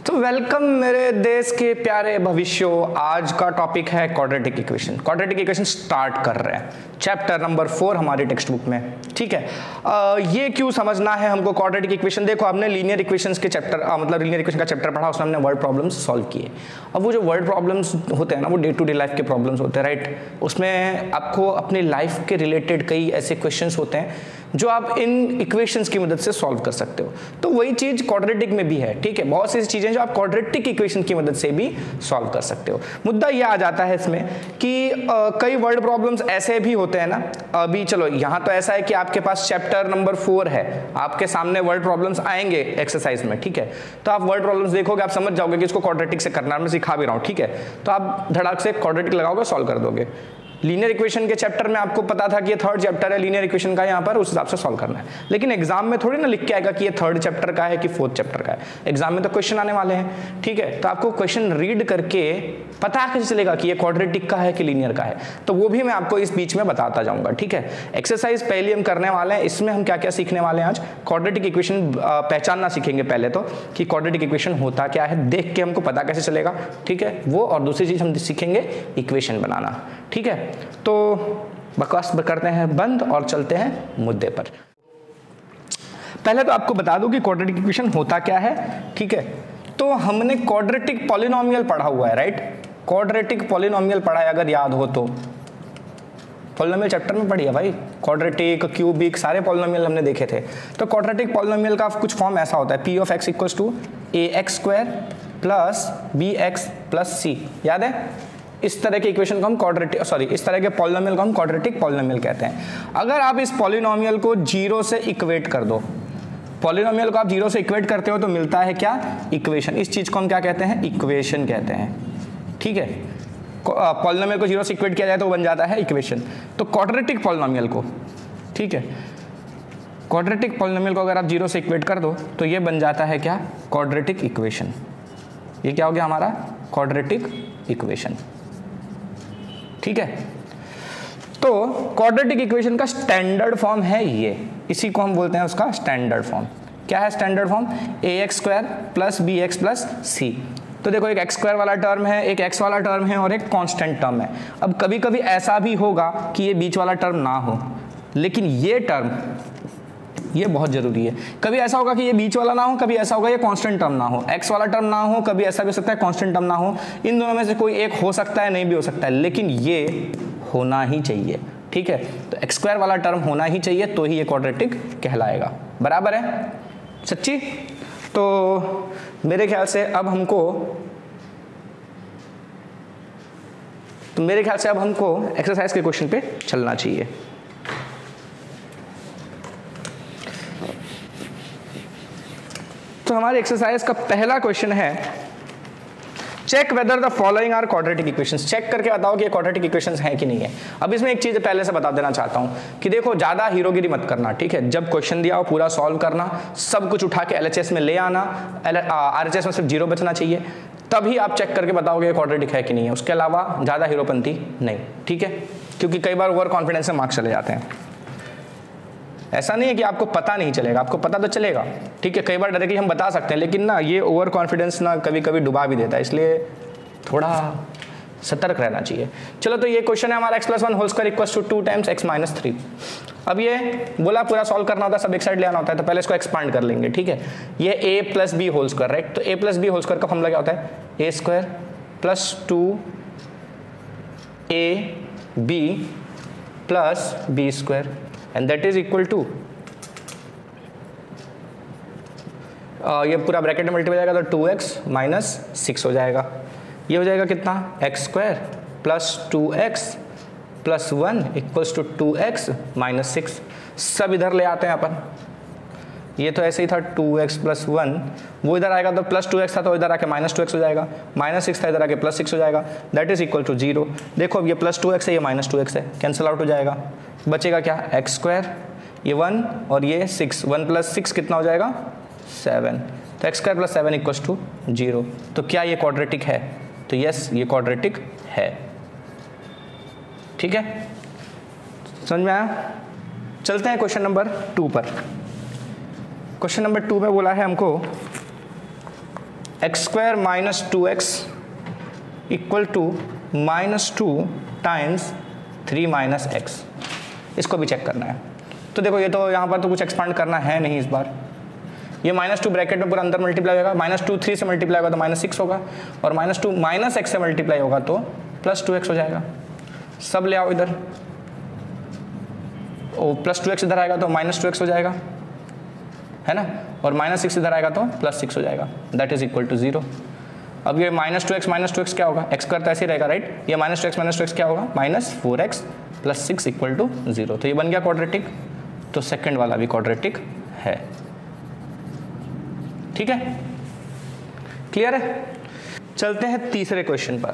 तो वेलकम मेरे देश के प्यारे भविष्यों। आज का टॉपिक है quadratic equation. Quadratic equation start कर रहे हैं, चैप्टर नंबर 4 हमारी टेक्स्ट बुक में। ठीक है, ये क्यों समझना है हमको क्वाड्रेटिक इक्वेशन। देखो, हमने लीनियर इक्वेशंस के चैप्टर मतलब लीनियर इक्वेशन का चैप्टर पढ़ा, उसमें हमने वर्ड प्रॉब्लम्स सॉल्व किए। अब वो जो वर्ड प्रॉब्लम्स होते हैं ना, वो डे टू डे लाइफ के प्रॉब्लम्स होते हैं, राइट। उसमें आपको अपनी लाइफ के रिलेटेड कई ऐसे क्वेश्चंस होते हैं जो आप इन इक्वेशंस की मदद से सॉल्व कर सकते हो। तो वही चीज क्वाड्रेटिक में भी है। ठीक है, बहुत सी चीजें जो आप क्वाड्रेटिक इक्वेशन की मदद से भी सॉल्व कर सकते हो। मुद्दा ये आ जाता है इसमें कि कई वर्ड प्रॉब्लम्स ऐसे भी होते हैं ना। अभी चलो यहाँ तो ऐसा है कि आपके पास चैप्टर नंबर 4 है, आपके सामने वर्ड प्रॉब्लम्स आएंगे एक्सरसाइज में। ठीक है, तो आप वर्ड प्रॉब्लम्स देखोगे, आप समझ जाओगे कि इसको क्वाड्रेटिक से करना है, मैं सिखा भी रहा हूँ। ठीक है, तो आप धड़ाक से क्वाड्रेटिक लगाओगे, सॉल्व कर दोगे। लीनियर इक्वेशन के चैप्टर में आपको पता था कि ये थर्ड चैप्टर है लीनियर इक्वेशन का, यहाँ पर उस हिसाब से सॉल्व करना है। लेकिन एग्जाम में थोड़ी ना लिख के आएगा कि ये थर्ड चैप्टर का है कि फोर्थ चैप्टर का है। एग्जाम में तो क्वेश्चन आने वाले हैं। ठीक है, तो आपको क्वेश्चन रीड करके पता कैसे चलेगा कि ये क्वाड्रेटिक का है कि लीनियर का है, तो वो भी मैं आपको इस बीच में बताता जाऊंगा। ठीक है, एक्सरसाइज पहले हम करने वाले हैं। इसमें हम क्या क्या सीखने वाले हैं आज। क्वाड्रेटिक इक्वेशन पहचानना सीखेंगे पहले तो, कि क्वाड्रेटिक इक्वेशन होता क्या है, देख के हमको पता कैसे चलेगा। ठीक है, वो, और दूसरी चीज हम सीखेंगे इक्वेशन बनाना। ठीक है, तो बकवास करते हैं बंद और चलते हैं मुद्दे पर। पहले तो आपको बता दूं कि क्वाड्रेटिक इक्वेशन होता क्या है। ठीक है, तो हमने क्वाड्रेटिक पॉलिनोमियल पढ़ा हुआ है, राइट। क्वाड्रेटिक पॉलिनोमियल पढ़ा है, अगर याद हो तो। पॉलिनोमियल चैप्टर में पढ़ी है भाई, क्वाड्रेटिक, क्यूबिक, सारे पॉलिनोमियल हमने देखे थे। तो क्वाड्रेटिक पॉलिनोमियल का कुछ फॉर्म ऐसा होता है, p of x equals to ax² plus bx plus c। याद है, इस तरह के इक्वेशन को हम क्वाड्रेटिक इस तरह के पॉलिनोमियल को हम क्वाड्रेटिक पॉलिनोमियल कहते हैं। अगर आप इस पॉलिनोमियल को 0 से इक्वेट कर दो, पॉलिनोमियल को आप 0 से इक्वेट करते हो तो मिलता है क्या, इक्वेशन। इस चीज को हम क्या कहते हैं, इक्वेशन कहते हैं। ठीक है, पॉलिनोमियल को 0 से इक्वेट किया जाए तो वो बन जाता है इक्वेशन। तो क्वाड्रेटिक पॉलिनोमियल को, ठीक है, क्वाड्रेटिक पॉलिनोमियल को अगर आप 0 से इक्वेट कर दो तो ये बन जाता है क्या, क्वाड्रेटिक इक्वेशन। ये क्या हो गया हमारा, क्वाड्रेटिक इक्वेशन। ठीक है, तो क्वाड्रेटिक इक्वेशन का स्टैंडर्ड फॉर्म है ये, इसी को हम बोलते हैं उसका स्टैंडर्ड फॉर्म। क्या है standard form, ax² plus bx plus c। तो देखो, एक x² वाला टर्म है, एक x वाला टर्म है और एक कांस्टेंट टर्म है। अब कभी कभी ऐसा भी होगा कि ये बीच वाला टर्म ना हो, लेकिन ये टर्म, ये बहुत जरूरी है। कभी ऐसा होगा कि ये बीच वाला ना हो, कभी ऐसा होगा ये कांस्टेंट टर्म ना हो, x वाला टर्म ना हो, कभी ऐसा भी हो सकता है कांस्टेंट टर्म ना हो। इन दोनों में से कोई एक हो सकता है, नहीं भी हो सकता है, लेकिन ये होना ही चाहिए। ठीक है, तो x² वाला टर्म होना ही चाहिए, तो ही ये क्वाड्रेटिक कहलाएगा। बराबर है, सच्ची। तो मेरे ख्याल से अब हमको एक्सरसाइज के क्वेश्चन पे चलना चाहिए। तो हमारे एक्सरसाइज का पहला क्वेश्चन है, check whether the following are quadratic equations. Check करके बताओ कि ये क्वाड्रेटिक इक्वेशंस हैं कि नहीं है। अब इसमें एक चीज पहले से बता देना चाहता हूं कि देखो, ज्यादा हीरोगिरी मत करना। ठीक है, जब क्वेश्चन दिया हो पूरा सॉल्व करना, सब कुछ उठा के LHS में ले आना, RHS में सिर्फ 0 बचना चाहिए, तभी आप चेक करके बताओगे क्वाड्रेटिक है कि नहीं है। उसके अलावा ज्यादा हीरोपंती नहीं। ठीक है, क्योंकि कई बार ओवर कॉन्फिडेंस से मार्क्स चले जाते हैं। ऐसा नहीं है कि आपको पता नहीं चलेगा, आपको पता तो चलेगा। ठीक है, कई बार डायरेक्टली हम बता सकते हैं, लेकिन ना ये ओवर कॉन्फिडेंस ना कभी कभी डुबा भी देता है, इसलिए थोड़ा सतर्क रहना चाहिए। चलो, तो ये क्वेश्चन है हमारा x+1 whole square equals to 2 times x - 3। अब ये बोला पूरा सॉल्व करना होता है, सब एक साइड ले आना होता है, तो पहले इसको एक्सपांड कर लेंगे। ठीक है, ये a + b whole square, right. तो a + b होल स्क्वायर का फॉर्मूला क्या होता है, a² + 2ab + b² and that is equal to, ये पूरा ब्रैकेट में मल्टीप्लाई जाएगा तो 2x - 6 हो जाएगा। ये हो जाएगा कितना, x² + 2x + 1 equals to 2x - 6। सब इधर ले आते हैं अपन। ये तो ऐसे ही था, 2x + 1, वो इधर आएगा तो +2x था, तो इधर आके -2x हो जाएगा, -6 था, इधर आके +6 हो जाएगा, दैट इज इक्वल टू 0। देखो, अब ये +2x है, ये -2x है, कैंसिल आउट हो जाएगा, बचेगा क्या, x², ये 1 और ये 6, 1 + 6 कितना हो जाएगा, 7। तो x² + 7 इक्वल्स टू 0। तो क्या ये क्वाड्रेटिक है, तो यस, ये क्वाड्रेटिक है। ठीक है, समझ में आया। चलते हैं क्वेश्चन नंबर 2 पर। क्वेश्चन नंबर 2 में बोला है हमको x square minus 2x equal to -2 times 3 minus x. इसको भी चेक करना है। तो देखो ये तो यहाँ पर तो कुछ एक्सपांड करना है नहीं इस बार। ये -2 ब्रैकेट में पूरा अंदर मल्टीप्लाई होगा, -2 3 से मल्टीप्लाई होगा तो -6 होगा, और -2 माइनस एक्स से मल्टीप्लाई होगा तो +2x हो जाएगा। सब ले आओ इधर, और +2x इधर आएगा तो -2x हो जाएगा, है ना, और -6 इधर आएगा तो +6 हो जाएगा, दैट इज इक्वल टू 0। अब ये -2x क्या होगा, x स्क्वायर तो ऐसे ही रहेगा राइट, ये -2x क्या होगा, -4x + 6 इक्वल टू 0। तो ये बन गया क्वाड्रेटिक, तो सेकंड वाला भी क्वाड्रेटिक है। ठीक है, क्लियर है। चलते हैं तीसरे क्वेश्चन पर।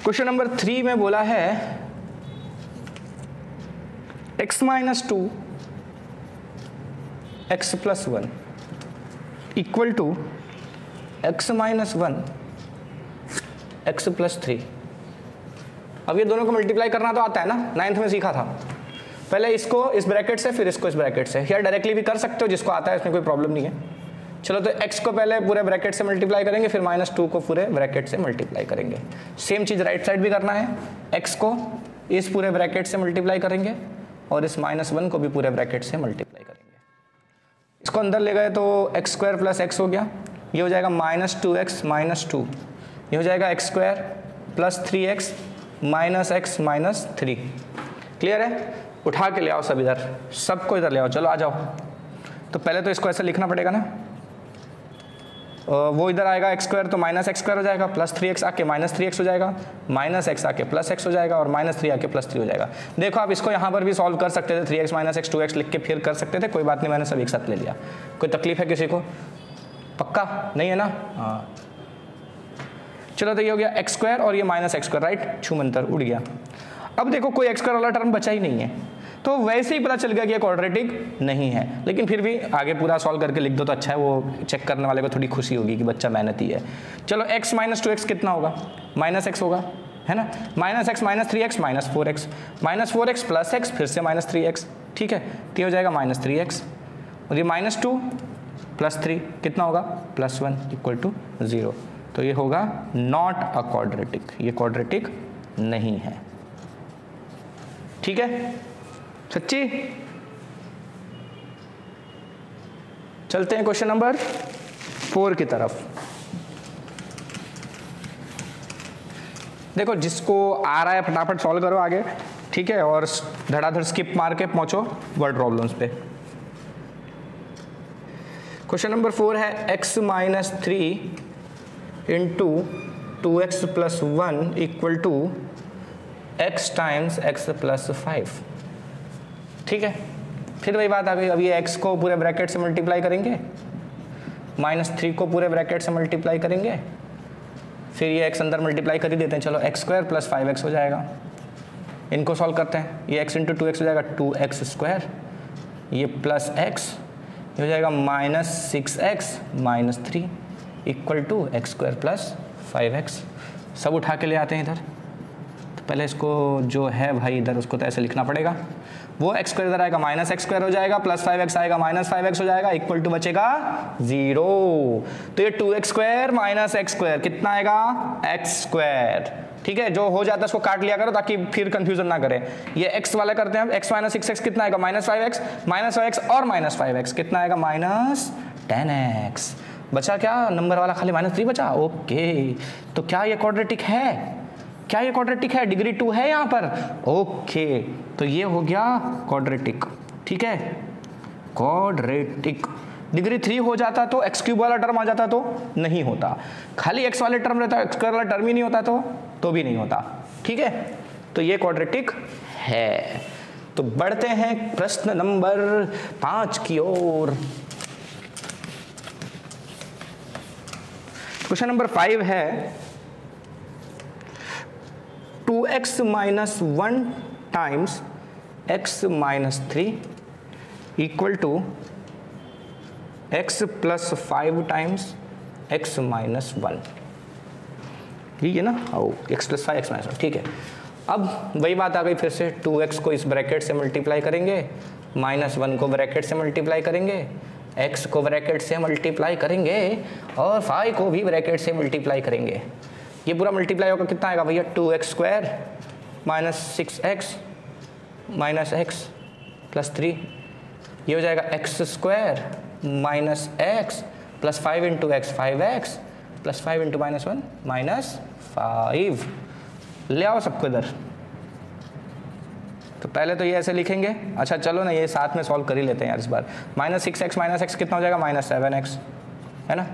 क्वेश्चन नंबर 3 में बोला है x - 2 x + 1 equal to x - 1 x + 3। अब ये दोनों को मल्टीप्लाई करना तो आता है ना, 9th में सीखा था। पहले इसको इस ब्रैकेट से, फिर इसको इस ब्रैकेट से, या डायरेक्टली भी कर सकते हो, जिसको आता है इसमें कोई प्रॉब्लम नहीं है। चलो तो x को पहले पूरे ब्रैकेट से मल्टीप्लाई करेंगे, फिर -2 को पूरे ब्रैकेट से मल्टीप्लाई करेंगे। सेम चीज़ राइट साइड भी करना है, x को इस पूरे ब्रैकेट से मल्टीप्लाई करेंगे और इस -1 को भी पूरे ब्रैकेट से मल्टीप्लाई करेंगे। इसको अंदर ले गए तो x स्क्वायर + x हो गया, ये हो जाएगा -2x - 2, ये हो जाएगा x square + 3x - x - 3। Clear है। उठा के ले आओ सब इधर, सबको इधर ले आओ, चलो आ जाओ। तो पहले तो इसको ऐसे लिखना पड़ेगा ना, वो इधर आएगा x स्क्वायर तो -x² हो जाएगा, +3x आके -3x हो जाएगा, -x आके +x हो जाएगा, और -3 आके +3 हो जाएगा। देखो आप इसको यहाँ पर भी सॉल्व कर सकते थे, 3x - x 2x लिख के फिर कर सकते थे, कोई बात नहीं, मैंने सब एक साथ ले लिया। कोई तकलीफ है किसी को? पक्का नहीं है ना? हाँ चलो, तो ये हो गया x स्क्वायर और ये -x², राइट, छूमंतर उड़ गया। अब देखो कोई x² वाला टर्म बचा ही नहीं है, तो वैसे ही पता चल गया कि ये क्वाड्रेटिक नहीं है। लेकिन फिर भी आगे पूरा सॉल्व करके लिख दो तो अच्छा है, वो चेक करने वाले को थोड़ी खुशी होगी कि बच्चा मेहनती है। चलो x - 2x कितना होगा, -x होगा, है ना, -x - 3x -4x, -4x + x फिर से -3x। ठीक है, तो हो जाएगा -3x, और ये -2 + 3 कितना होगा, +1 इक्वल टू 0। तो ये होगा नॉट अ क्वाड्रेटिक, ये क्वाड्रेटिक नहीं है। ठीक है, सच्ची। चलते हैं क्वेश्चन नंबर 4 की तरफ। देखो जिसको आ रहा है फटाफट सॉल्व करो आगे, ठीक है, और धड़ाधड़ स्किप मार के पहुंचो वर्ड प्रॉब्लम्स पे। क्वेश्चन नंबर 4 है x - 3 × 2x + 1 equal to x times x + 5। ठीक है, फिर वही बात आ गई। अब ये x को पूरे ब्रैकेट से मल्टीप्लाई करेंगे, -3 को पूरे ब्रैकेट से मल्टीप्लाई करेंगे, फिर ये x अंदर मल्टीप्लाई कर ही देते हैं। चलो x स्क्वायर + 5x हो जाएगा। इनको सॉल्व करते हैं, ये x × 2x हो जाएगा 2x², ये +x, ये हो जाएगा -6x - 3 equal to x² + 5x। सब उठा के ले आते हैं इधर। तो पहले इसको जो है भाई इधर, उसको तो ऐसे लिखना पड़ेगा। वो x² इधर आएगा, -x² हो जाएगा, +5x आएगा, -5x हो जाएगा, इक्वल टू बचेगा 0। तो ये 2x² - x² कितना आएगा, x²। ठीक है, जो हो जाता है उसको काट लिया करो ताकि फिर कंफ्यूजन ना करें। ये x वाला करते हैं हम, x - 6x कितना आएगा, -5x, -5x और -5x कितना आएगा, -10x। बचा क्या, नंबर वाला खाली -3 बचा। ओके, तो क्या ये क्वाड्रेटिक है, क्या ये क्वाड्रेटिक है, डिग्री 2 है यहाँ पर। ओके, तो ये हो गया क्वाड्रेटिक। ठीक है, क्वाड्रेटिक। डिग्री 3 हो जाता तो x³ वाला टर्म आ जाता तो नहीं होता, खाली x वाले टर्म रहता, x² वाला टर्म ही नहीं होता तो भी नहीं होता। ठीक है, तो ये क्वाड्रेटिक है। तो बढ़ते हैं प्रश्न नंबर 5 की ओर। क्वेश्चन नंबर 5 है 2x - 1 times x - 3 equal to x + 5 times x - 1। ठीक है ना, x + 5 x - 1। ठीक है, अब वही बात आ गई फिर से, 2x को इस ब्रैकेट से मल्टीप्लाई करेंगे, -1 को ब्रैकेट से मल्टीप्लाई करेंगे, x को ब्रैकेट से मल्टीप्लाई करेंगे और फाई को भी ब्रैकेट से मल्टीप्लाई करेंगे। ये पूरा मल्टीप्लाई होकर कितना आएगा भैया, 2x² minus 6x minus x plus 3, ये हो जाएगा x² minus x plus 5 into x 5x plus 5 into -1 -5। ले आओ सबको इधर। तो पहले तो ये ऐसे लिखेंगे। अच्छा चलो ना, ये साथ में सॉल्व कर ही लेते हैं यार इस बार। -6x माइनस x कितना हो जाएगा, -7x, है ना।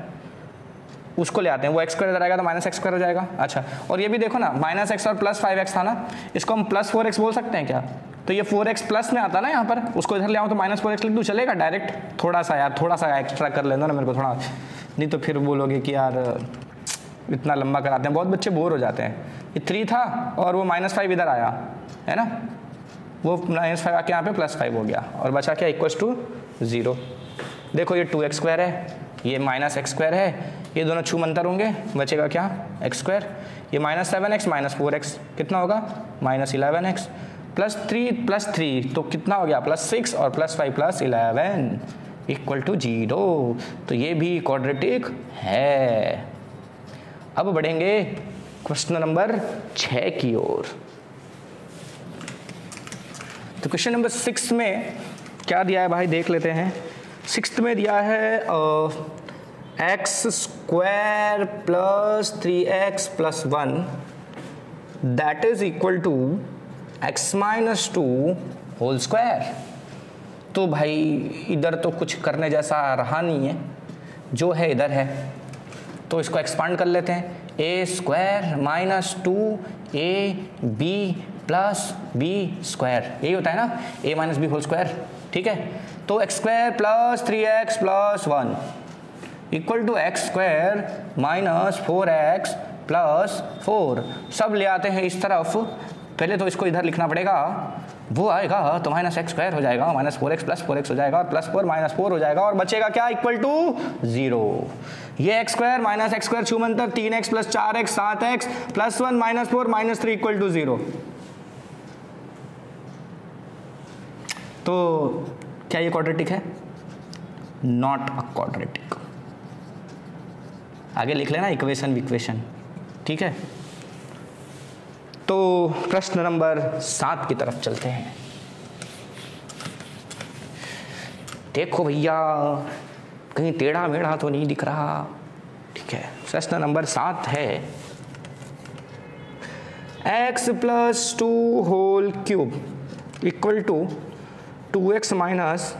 उसको ले आते हैं, वो x² इधर आएगा तो -x² हो जाएगा। अच्छा, और ये भी देखो ना, -x और प्लस 5x था ना, इसको हम प्लस 4x बोल सकते हैं क्या। तो ये 4x प्लस में आता ना यहाँ पर, उसको इधर ले आओ तो -4x लिख दूँ, चलेगा डायरेक्ट। थोड़ा सा यार, थोड़ा सा एक्स्ट्रा कर लेना ना मेरे को थोड़ा, नहीं तो फिर बोलोगे कि यार इतना लंबा कराते हैं, बहुत बच्चे बोर हो जाते हैं। ये 3 था और वो -5 इधर आया, है ना, वो -5 आके यहाँ पे +5 हो गया और बचा क्या, =0। देखो ये 2x² है, ये -x² है, ये दोनों छूमंतर होंगे, बचेगा क्या, x²। ये -7x माइनस 4x कितना होगा, -11x प्लस 3 तो कितना हो गया, +6 और +5 + 11 = 0। तो ये भी क्वाड्रेटिक है। अब बढ़ेंगे क्वेश्चन नंबर 6 की ओर। तो क्वेश्चन नंबर 6 में क्या दिया है भाई, देख लेते हैं। 6 में दिया है x² plus 3x plus 1 that is equal to x minus 2 whole square. तो भाई इधर तो कुछ करने जैसा रहा नहीं है, जो है इधर है, तो इसको एक्सपांड कर लेते हैं। a² minus 2ab plus b², यही होता है ना, a minus b whole square, ठीक है। तो x² plus 3x plus 1 equal to x² minus 4x plus 4। सब ले आते हैं इस तरफ, पहले तो इसको इधर लिखना पड़ेगा, वो आएगा तो -x² हो जाएगा, -4x प्लस 4x हो जाएगा और +4 -4 हो जाएगा और बचेगा क्या, = 0। ये x² minus x² छूमंतर 3x plus 4x 7x plus 1 -4 -3 = 0। तो क्या ये क्वाड्रेटिक है, नॉट अ क्वाड्रेटिक। आगे लिख लेना इक्वेशन, ठीक है। तो प्रश्न नंबर 7 की तरफ चलते हैं। देखो भैया कहीं टेढ़ा मेढ़ा तो नहीं दिख रहा, ठीक है। प्रश्न नंबर 7 है x + 2 whole cube equal to 2x minus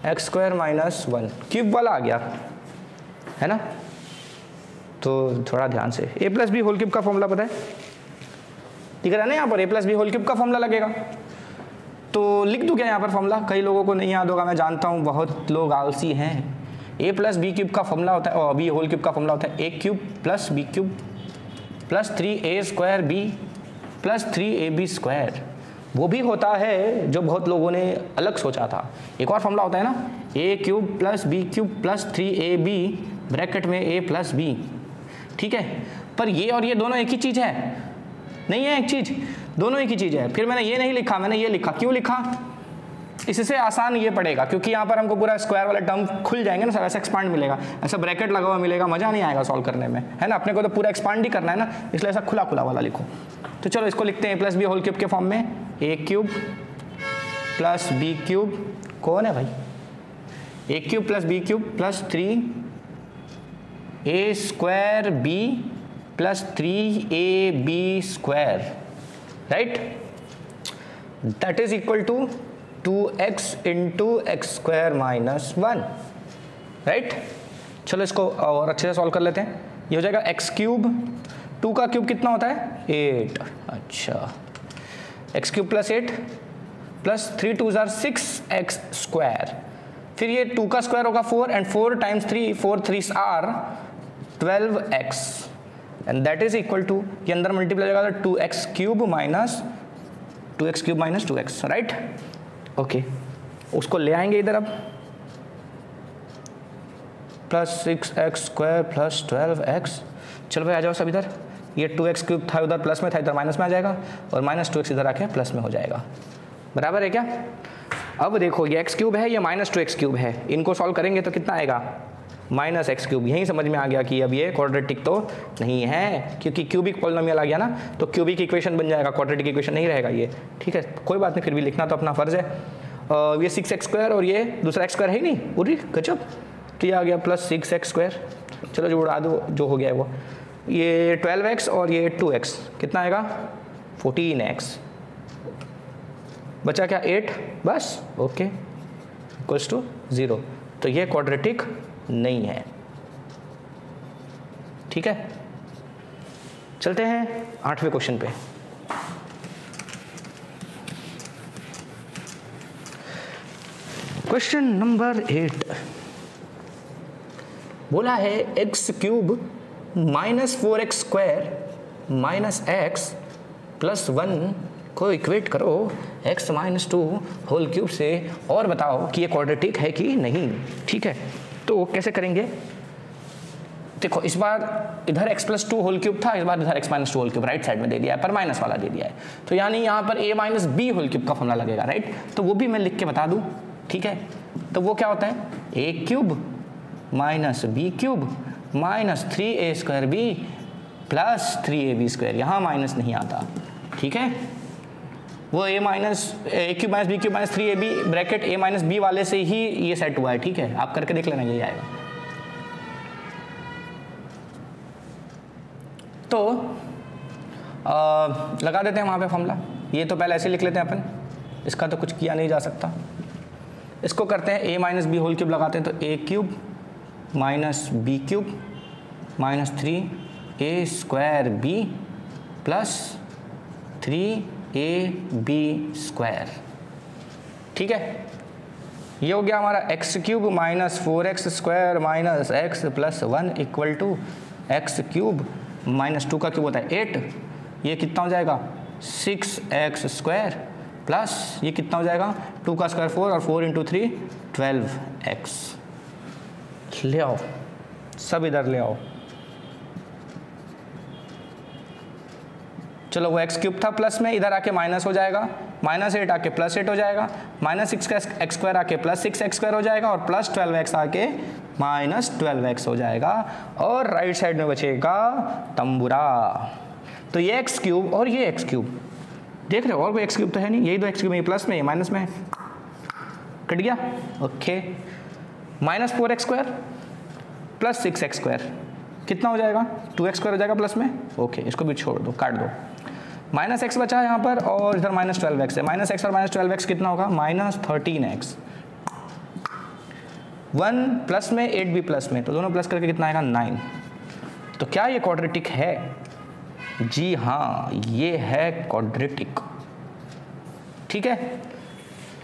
x² minus 1। Cube वाला आ गया है ना, तो थोड़ा ध्यान से। a + b होल क्यूब का फॉर्मूला पता है, दिख रहा है ना यहाँ पर, a + b होल क्यूब का फॉर्मूला लगेगा। तो लिख दूँ क्या यहाँ पर फॉर्मूला, कई लोगों को नहीं याद होगा, मैं जानता हूँ बहुत लोग आलसी हैं। a + b क्यूब का फॉर्मूला होता है, और b होल क्यूब का फॉर्मूला होता है a³ + b³ plus 3a² b plus 3ab²। वो भी होता है जो बहुत लोगों ने अलग सोचा था। एक और फॉर्मूला होता है ना, a³ + b³ plus 3ab bracket में a + b, ठीक है। पर ये और ये दोनों एक ही चीज़ है, नहीं है एक चीज़, दोनों एक ही चीज़ है। फिर मैंने ये नहीं लिखा, मैंने ये लिखा, क्यों लिखा, इससे आसान ये पड़ेगा, क्योंकि यहाँ पर हमको पूरा स्क्वायर वाला टर्म खुल जाएंगे ना सर, ऐसा एक्सपांड मिलेगा, ऐसा ब्रैकेट लगा हुआ मिलेगा, मज़ा नहीं आएगा सॉल्व करने में, है ना। अपने को तो पूरा एक्सपांड ही करना है ना, इसलिए ऐसा खुला खुला वाला लिखो। तो चलो इसको लिखते हैं a + b होल क्यूब के फॉर्म में, a³ + b³ कौन है भाई, a³ + b³ plus 3a² b plus 3ab², right, that is equal to 2x into x² minus 1, right. चलो इसको और अच्छे से सॉल्व कर लेते हैं। ये हो जाएगा x³ 2 का क्यूब कितना होता है 8, अच्छा x³ + 8 प्लस 3 2 = 6x², फिर ये 2 का स्क्वायर होगा 4 and 4 × 3 4 3 are 12x and that is equal to, ये अंदर मल्टीप्लाई हो जाएगा 2x³ minus 2x, right, okay. उसको ले आएंगे इधर अब, प्लस 6x² प्लस 12x। चलो भाई आ जाओ सब इधर, ये 2x³ था उधर प्लस में था, इधर माइनस में आ जाएगा और -2x इधर आके प्लस में हो जाएगा, बराबर है क्या। अब देखो ये एक्स क्यूब है, ये माइनस 2x क्यूब है, इनको सॉल्व करेंगे तो कितना आएगा माइनस एक्स क्यूब। यहीं समझ में आ गया कि अब ये क्वाड्रेटिक तो नहीं है, क्योंकि क्यूबिक पॉलिनोमियल आ गया ना, तो क्यूबिक इक्वेशन बन जाएगा, क्वाड्रेटिक इक्वेशन नहीं रहेगा ये। ठीक है, कोई बात नहीं, फिर भी लिखना तो अपना फर्ज है। ये 6x² और ये दूसरा x² है ही नहीं, पूरी गजब। तो ये आ गया प्लस 6x², चलो जो उड़ा दो, जो हो गया है वो। ये 12x और ये 2x, कितना आएगा 14x, बचा क्या 8, बस ओके, इक्वल्स टू 0। तो ये क्वाड्रेटिक नहीं है। ठीक है, चलते हैं 8वें क्वेश्चन पे। क्वेश्चन नंबर 8 बोला है x cube minus 4x² minus x plus 1 को इक्वेट करो x माइनस 2 होल क्यूब से और बताओ कि ये क्वाड्रेटिक है कि नहीं। ठीक है, तो कैसे करेंगे? देखो इस बार इधर x प्लस 2 होल क्यूब था, इस बार इधर x minus 2 whole cube right side में दे दिया है, पर माइनस वाला दे दिया है, तो यानी यहाँ पर a minus b whole cube का फॉर्मूला लगेगा, राइट। तो वो भी मैं लिख के बता दूँ। ठीक है, तो वो क्या होता है a cube minus b cube minus 3a² b plus 3ab², यहाँ माइनस नहीं आता। ठीक है, वो a cube minus b cube minus 3ab bracket a minus b वाले से ही ये सेट हुआ है। ठीक है, आप करके देख लेना, यही आएगा। तो लगा देते हैं वहाँ पे फॉर्मूला। ये तो पहले ऐसे लिख लेते हैं अपन, इसका तो कुछ किया नहीं जा सकता। इसको करते हैं a minus b whole cube लगाते हैं, तो a cube minus b cube minus 3a² b plus 3ab²। ठीक है, ये हो गया हमारा x cube minus 4x² minus x plus 1 equal to x cube minus 2 का क्यूब होता है 8, ये कितना हो जाएगा 6x² प्लस ये कितना हो जाएगा 2 का स्क्वायर 4 और 4 इंटू 3 12x। ले आओ, सब इधर ले आओ। चलो वो एक्स क्यूब था प्लस में, इधर आके माइनस हो जाएगा, माइनस 8 आके प्लस 8 हो जाएगा, माइनस 6x² आके प्लस 6x² हो जाएगा और प्लस 12x आके माइनस 12x हो जाएगा, और राइट साइड में बचेगा तंबुरा। तो ये एक्स क्यूब और ये एक्स क्यूब देख रहे हो, और कोई एक्स क्यूब तो है नहीं, यही दो एक्स क्यूब है, ये प्लस में ये माइनस में, कट गया। Okay, minus 4x² plus 6x² कितना हो जाएगा 2x² हो जाएगा प्लस में। ओके, इसको भी छोड़ दो, काट दो, माइनस x बचा है यहाँ पर और इधर माइनस 12x है, माइनस x और माइनस 12x कितना होगा माइनस 13x। 1 प्लस में 8 भी प्लस में, तो दोनों प्लस करके कितना आएगा 9। तो क्या ये क्वाड्रेटिक है? जी हाँ, ये है क्वाड्रेटिक। ठीक है,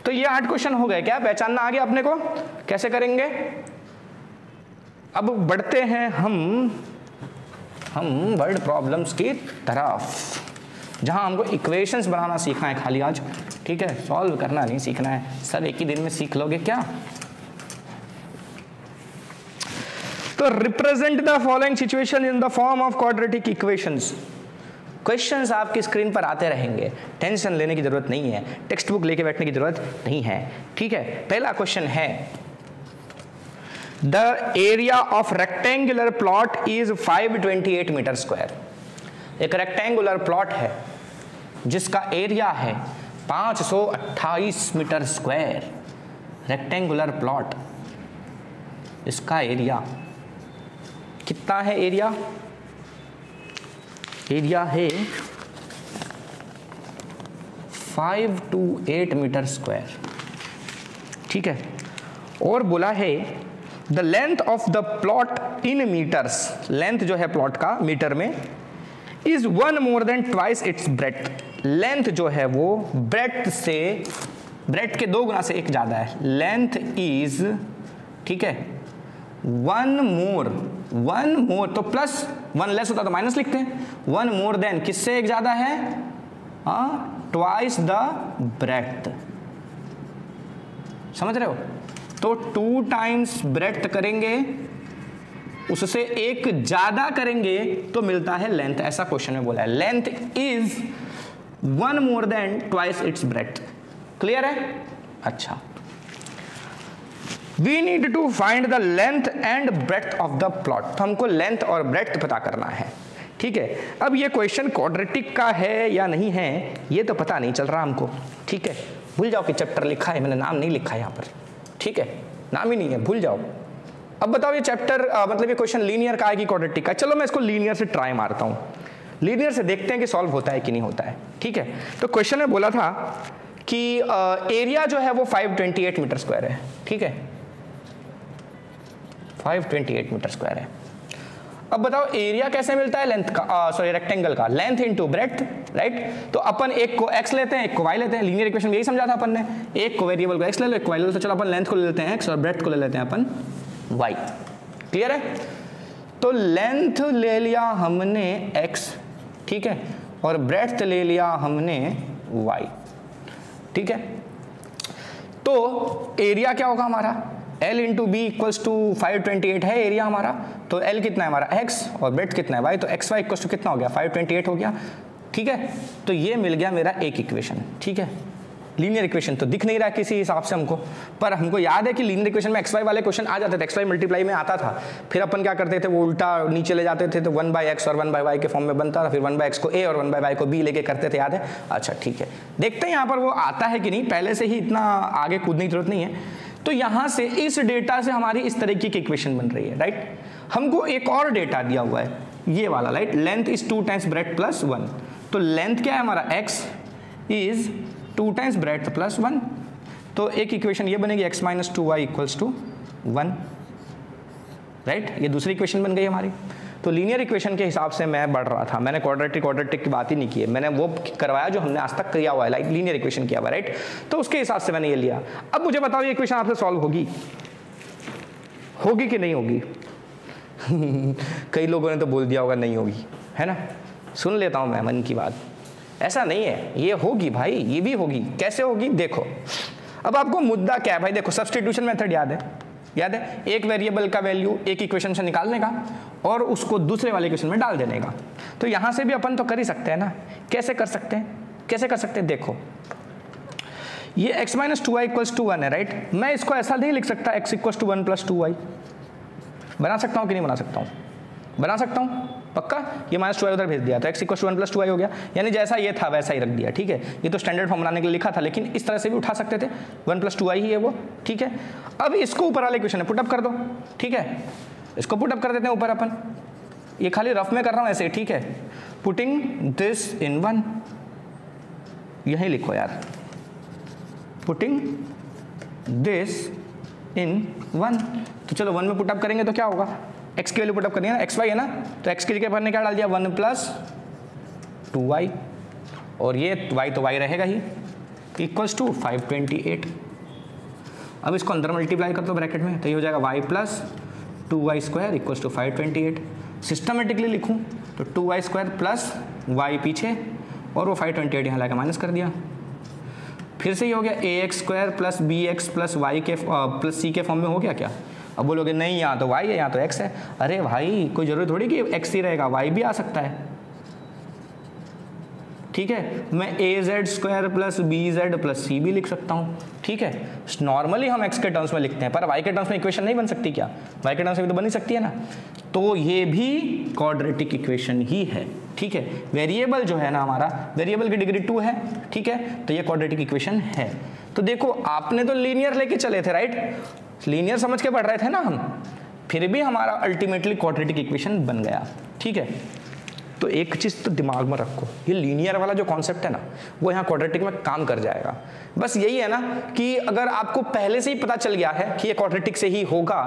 तो ये 8 क्वेश्चन हो गए, क्या पहचानना आ गया अपने को? कैसे करेंगे? अब बढ़ते हैं हम वर्ड प्रॉब्लम्स की तरफ, जहां हमको इक्वेशंस बनाना सीखना है खाली आज। ठीक है, सॉल्व करना नहीं सीखना है, सब एक ही दिन में सीख लोगे क्या? तो represent the following situation in the form of quadratic equations. Questions आपकी स्क्रीन पर आते रहेंगे, टेंशन लेने की जरूरत नहीं है, टेक्स्ट बुक लेके बैठने की जरूरत नहीं है। ठीक है, पहला क्वेश्चन है the area of rectangular plot is 528 metre square. एक रेक्टेंगुलर प्लॉट है जिसका एरिया है 528 मीटर स्क्वायर। रेक्टेंगुलर प्लॉट, इसका एरिया कितना है? एरिया है 5 to 8 मीटर स्क्वायर। ठीक है, और बोला है the length of the plot in metres, length जो है प्लॉट का मीटर में, is 1 more than twice its breadth. Length जो है वो ब्रेड्थ से, ब्रेड्थ के 2 गुना से 1 ज्यादा है। लेंथ इज, ठीक है, 1 more, तो प्लस 1 लेस होता तो माइनस लिखते हैं, 1 more than किससे 1 ज्यादा है? Twice the breadth. समझ रहे हो? तो 2 times ब्रेड्थ करेंगे, उससे 1 ज्यादा करेंगे तो मिलता है लेंथ। ऐसा क्वेश्चन में बोला है, length is 1 more than twice its breadth. Clear है? अच्छा, we need to find the length and breadth of the plot. तो हमको लेंथ और ब्रेड्थ पता करना है, ठीक है। अब ये क्वेश्चन क्वाड्रेटिक का है या नहीं है ये तो पता नहीं चल रहा हमको, ठीक है। भूल जाओ कि चैप्टर लिखा है, मैंने नाम नहीं लिखा है यहाँ पर, ठीक है, नाम ही नहीं है, भूल जाओ। अब बताओ ये चैप्टर मतलब ये क्वेश्चन लीनियर का है कि क्वाड्रेटिक का। चलो मैं इसको लीनियर से ट्राई मारता हूँ, लीनियर से देखते हैं कि सॉल्व होता है कि नहीं होता है, ठीक है। तो क्वेश्चन में बोला था कि एरिया जो है वो 528 मीटर स्क्वायर है, ठीक है, 528 मीटर स्क्वायर है। अब बताओ एरिया कैसे मिलता है लेंथ का, सॉरी रेक्टेंगल का, लेंथ इनटू ब्रेड्थ, राइट। तो अपन एक को x लेते हैं, एक को y लेते हैं, लीनियर इक्वेशन यही समझा था अपन ने, एक को वेरिएबल को x ले लो, एक को y ले लो। तो चलो अपन लेंथ को ले लेते हैं x और ब्रेड्थ को ले लेते हैं अपन y। क्लियर है? तो लेंथ ले लिया हमने x, ठीक है, और ब्रेड्थ ले लिया हमने y, ठीक है। तो एरिया क्या होगा हमारा, L into b equals to 528 है एरिया हमारा। तो L कितना है हमारा x और ब्रेड्थ कितना है y, तो xy इक्वल्स टू कितना हो गया 528 हो गया, ठीक है। तो ये मिल गया मेरा एक इक्वेशन, ठीक है। लीनियर इक्वेशन तो दिख नहीं रहा किसी हिसाब से हमको, पर हमको याद है कि लीनियर इक्वेशन में xy वाले क्वेश्चन आ जाते थे, xy मल्टीप्लाई में आता था, फिर अपन क्या करते थे वो उल्टा नीचे ले जाते थे, तो 1/x और 1/y के फॉर्म में बनता था, फिर 1/x को a और 1/y को b लेके करते थे, याद है? अच्छा ठीक है, देखते हैं यहाँ पर वो आता है कि नहीं, पहले से ही इतना आगे कूदने की जरूरत नहीं है। तो यहाँ से इस डेटा से हमारी इस तरीके की इक्वेशन बन रही है, राइट। हमको एक और डेटा दिया हुआ है ये वाला, right, length is 2 times breadth plus 1। तो लेंथ क्या है हमारा x is 2 times breadth plus 1। तो एक इक्वेशन ये बनेगी x minus 2y equals to 1, right. ये दूसरी इक्वेशन बन गई हमारी। तो लीनियर इक्वेशन के हिसाब से मैं बढ़ रहा था, मैंने क्वाड्रेटिक की बात ही नहीं की है, मैंने वो करवाया जो हमने आज तक किया हुआ है, लाइक लीनियर इक्वेशन किया हुआ है, राइट। तो उसके हिसाब से मैंने ये लिया। अब मुझे बताओ ये इक्वेशन आपसे सॉल्व होगी कि नहीं होगी? कई लोगों ने तो बोल दिया होगा नहीं होगी, है ना। सुन लेता हूं मैं मन की बात, ऐसा नहीं है, ये होगी भाई, ये भी होगी। कैसे होगी देखो। अब आपको मुद्दा क्या है भाई, देखो सब्स्टिट्यूशन मेथड याद है, एक वेरिएबल का वैल्यू एक इक्वेशन से निकालने का और उसको दूसरे वाले इक्वेशन में डाल देने का। तो यहां से भी अपन तो कर ही सकते हैं ना। कैसे कर सकते हैं देखो, ये x minus 2y equals to 1 है, राइट। मैं इसको ऐसा नहीं लिख सकता x equals to 1 plus 2y। बना सकता हूं कि नहीं बना सकता हूं? बना सकता हूं पक्का। ये माइनस 2y उधर भेज दिया तो x equals to 1 plus 2y हो गया, यानी जैसा ये था वैसा ही रख दिया, ठीक है। ये तो स्टैंडर्ड फॉर्म बनाने के लिए लिखा था, लेकिन इस तरह से भी उठा सकते थे, 1 प्लस 2y ही है वो, ठीक है। अब इसको ऊपर वाले इक्वेशन में पुटअप कर दो, ठीक है। इसको पुटअप कर देते हैं ऊपर अपन, ये खाली रफ में कर रहा हूं ऐसे, ठीक है। पुटिंग दिस इन 1, यही लिखो यार, पुटिंग दिस इन 1। तो चलो 1 में पुटअप करेंगे तो क्या होगा, x की वैल्यू पुटअप करनी है ना, xy है ना, तो x की जगह पर ने क्या डाल दिया 1 प्लस 2y, और ये y तो y रहेगा ही, इक्वल्स टू 528। अब इसको अंदर मल्टीप्लाई कर दो ब्रैकेट में, तो ये हो जाएगा y plus 2y square equals to 528। Systematically लिखूं तो 2y स्क्वायर प्लस y पीछे और वो 528 यहाँ लाके माइनस कर दिया। फिर से ये हो गया ax square plus bx plus y के प्लस c के फॉर्म में हो गया क्या? अब बोलोगे नहीं यहाँ तो y है यहाँ तो x है। अरे भाई कोई जरूरी थोड़ी कि x ही रहेगा, y भी आ सकता है, ठीक है। मैं az square plus bz plus c भी लिख सकता हूँ, ठीक है। नॉर्मली हम x के टर्म्स में लिखते हैं, पर y के टर्म्स में इक्वेशन नहीं बन सकती क्या? y के टर्म्स में भी तो बन ही सकती है ना। तो ये भी क्वाड्रेटिक इक्वेशन ही है, ठीक है। वेरिएबल जो है ना हमारा, वेरिएबल की डिग्री 2 है, ठीक है। तो ये क्वाड्रेटिक इक्वेशन है। तो देखो आपने तो लीनियर लेके चले थे, राइट, लीनियर समझ के पढ़ रहे थे ना हम, फिर भी हमारा अल्टीमेटली क्वाड्रेटिक इक्वेशन बन गया, ठीक है। तो एक चीज़ तो दिमाग में रखो, ये लीनियर वाला जो कॉन्सेप्ट है ना वो यहाँ क्वाड्रेटिक में काम कर जाएगा। बस यही है ना कि अगर आपको पहले से ही पता चल गया है कि ये क्वाड्रेटिक से ही होगा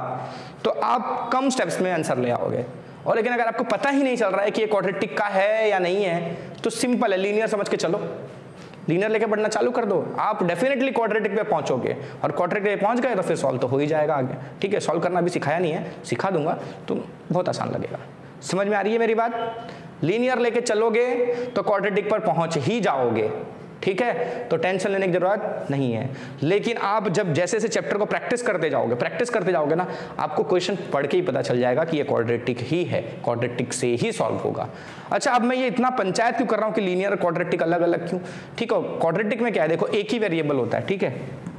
तो आप कम स्टेप्स में आंसर ले आओगे। और लेकिन अगर आपको पता ही नहीं चल रहा है कि ये क्वाड्रेटिक का है या नहीं है तो सिंपल है, लीनियर समझ के चलो, लीनियर लेके पढ़ना चालू कर दो, आप डेफिनेटली क्वाड्रेटिक पे पहुंचोगे। और क्वाड्रेटिक पे पहुंच गए तो फिर सॉल्व तो हो ही जाएगा आगे, ठीक है। सॉल्व करना भी सिखाया नहीं है, सिखा दूंगा तो बहुत आसान लगेगा। समझ में आ रही है मेरी बात? लीनियर लेके चलोगे तो क्वाड्रेटिक पर पहुंच ही जाओगे, ठीक है। तो टेंशन लेने की जरूरत नहीं है। लेकिन आप जब जैसे से चैप्टर को प्रैक्टिस करते जाओगे ना, आपको क्वेश्चन पढ़ के ही पता चल जाएगा कि ये क्वाड्रेटिक ही है, क्वाड्रेटिक से ही सॉल्व होगा। अच्छा, अब मैं ये इतना पंचायत क्यों कर रहा हूँ कि लीनियर और क्वाड्रेटिक अलग अलग क्यों? ठीक है, क्वाड्रेटिक में क्या है, देखो एक ही वेरिएबल होता है, ठीक है।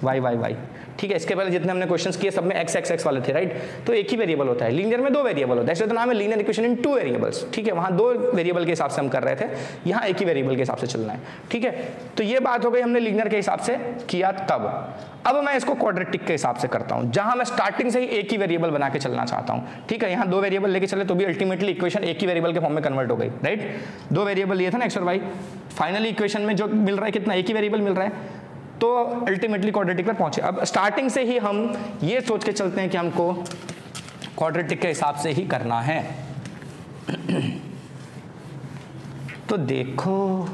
वाई वाई वाई, ठीक है। इसके पहले जितने हमने क्वेश्चंस किए सब में एक्स एक्स एक्स वाले थे, राइट। तो एक ही वेरिएबल होता है, लीनियर में 2 वेरिएबल होता है, इसलिए तो नाम है लीनियर इक्वेशन इन 2 वेरिएबल्स, ठीक है। वहाँ 2 वेरिएबल के हिसाब से हम कर रहे थे, यहाँ एक ही वेरिएबल के हिसाब से चलना है, ठीक है। तो ये बात हो गई, हमने लीनियर के हिसाब से किया तब। अब मैं इसको क्वाड्रेटिक के हिसाब से करता हूँ, जहाँ मैं स्टार्टिंग से ही एक ही वेरिएबल बना के चलना चाहता हूँ, ठीक है। यहाँ 2 वेरिएबल लेके चले तो भी अल्टीमेटली इक्वेशन एक ही वेरिएबल के फॉर्म में कन्वर्ट हो गई, राइट। 2 वेरिएबल लिए थे ना एक्स और वाई, फाइनली इक्वेशन में जो मिल रहा है कितना, एक ही वेरिएबल मिल रहा है, तो अल्टीमेटली क्वाड्रेटिक पर पहुंचे। अब स्टार्टिंग से ही हम ये सोच के चलते हैं कि हमको क्वाड्रेटिक के हिसाब से ही करना है। तो देखो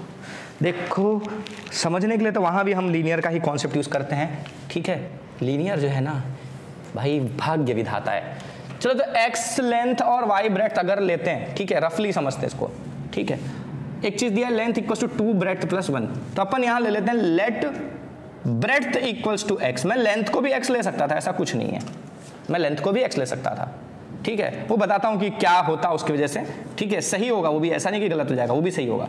समझने के लिए तो वहां भी हम लीनियर का ही कॉन्सेप्ट यूज करते हैं, ठीक है। लीनियर जो है ना भाई भाग्य विधाता है। चलो तो एक्स लेंथ और वाई ब्रेड्थ अगर लेते हैं, ठीक है, रफली समझते हैं इसको, ठीक है। एक चीज दिया length equals to 2 breadth plus 1, तो अपन यहां ले लेते हैं let breadth equals to x. मैं लेंथ को भी एक्स ले सकता था, ऐसा कुछ नहीं है, मैं लेंथ को भी एक्स ले सकता था, ठीक है। वो बताता हूं कि क्या होता उसकी वजह से, ठीक है। सही होगा वो भी, ऐसा नहीं कि गलत हो जाएगा, वो भी सही होगा।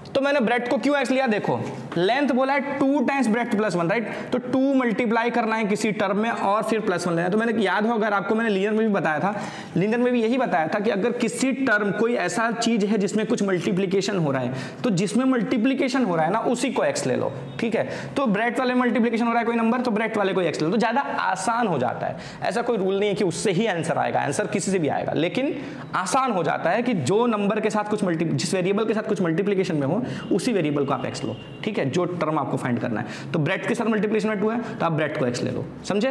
तो मैंने ब्रेड्थ को क्यों एक्स लिया, देखो लेंथ बोला है 2 टाइम्स ब्रेड्थ प्लस 1, राइट। तो 2 मल्टीप्लाई करना है किसी टर्म में और फिर प्लस 1 लेना है। तो मैंने याद हो, अगर आपको मैंने लीनियर में भी बताया था, लीनियर में भी यही बताया था कि अगर किसी टर्म कोई ऐसा चीज है जिसमें कुछ मल्टीप्लीकेशन हो रहा है, तो जिसमें मल्टीप्लीकेशन हो रहा है ना उसी को एक्स ले लो, ठीक है। तो ब्रेड्थ वाले मल्टीप्लीकेशन हो रहा है कोई नंबर, तो ब्रेड्थ वाले को एक्स ले लो, तो ज्यादा आसान हो जाता है। ऐसा कोई रूल नहीं है कि उससे ही आंसर आएगा, आंसर किसी से भी आएगा, लेकिन आसान हो जाता है कि जो नंबर के साथ कुछ जिस वेरिएबल के साथ कुछ मल्टीप्लीकेशन में हो उसी वेरिएबल को आप एक्स लो, ठीक है, जो टर्म आपको फाइंड करना है। तो ब्रेड्थ के साथ मल्टीप्लिकेशन में 2 है, तो आप ब्रेड्थ को एक्स ले लो, समझे।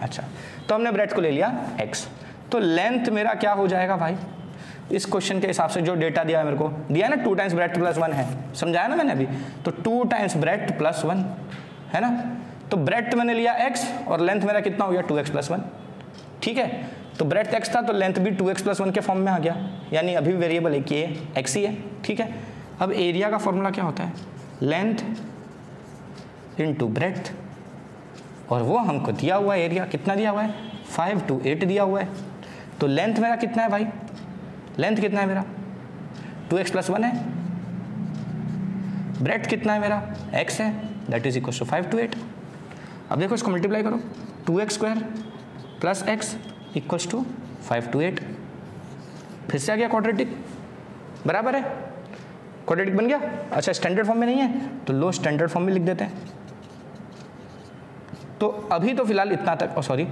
अच्छा, तो हमने ब्रेड्थ को ले लिया एक्स, तो लेंथ मेरा क्या हो जाएगा भाई, इस क्वेश्चन के हिसाब से जो डेटा दिया है मेरे को, दिया है ना 2 टाइम्स ब्रेड्थ प्लस 1 है, समझाया ना मैंने अभी। तो 2 टाइम्स ब्रेड्थ प्लस 1 है ना, तो ब्रेड्थ मैंने लिया एक्स और लेंथ मेरा कितना हो गया 2x प्लस 1, ठीक है। तो ब्रेड्थ एक्स था तो लेंथ भी 2x प्लस 1 के फॉर्म में आ गया, यानी अभी वेरिएबल एक ही है, एक्स ही है, ठीक है। अब एरिया का फॉर्मूला क्या होता है, लेंथ इनटू ब्रेड्थ, और वो हमको दिया हुआ है एरिया, कितना दिया हुआ है 5 to 8 दिया हुआ है। तो लेंथ मेरा कितना है भाई, लेंथ कितना है मेरा 2x प्लस 1 है, ब्रेड्थ कितना है मेरा x है, that is equal to 5 to 8। अब देखो इसको मल्टीप्लाई करो, 2x square plus x equals to 5 to 8, फिर से आ गया क्वाड्रेटिक, बराबर है, क्वाड्रेटिक बन गया। अच्छा स्टैंडर्ड फॉर्म में नहीं है तो लो स्टैंडर्ड फॉर्म में लिख देते हैं। तो अभी तो फिलहाल इतना तक, सॉरी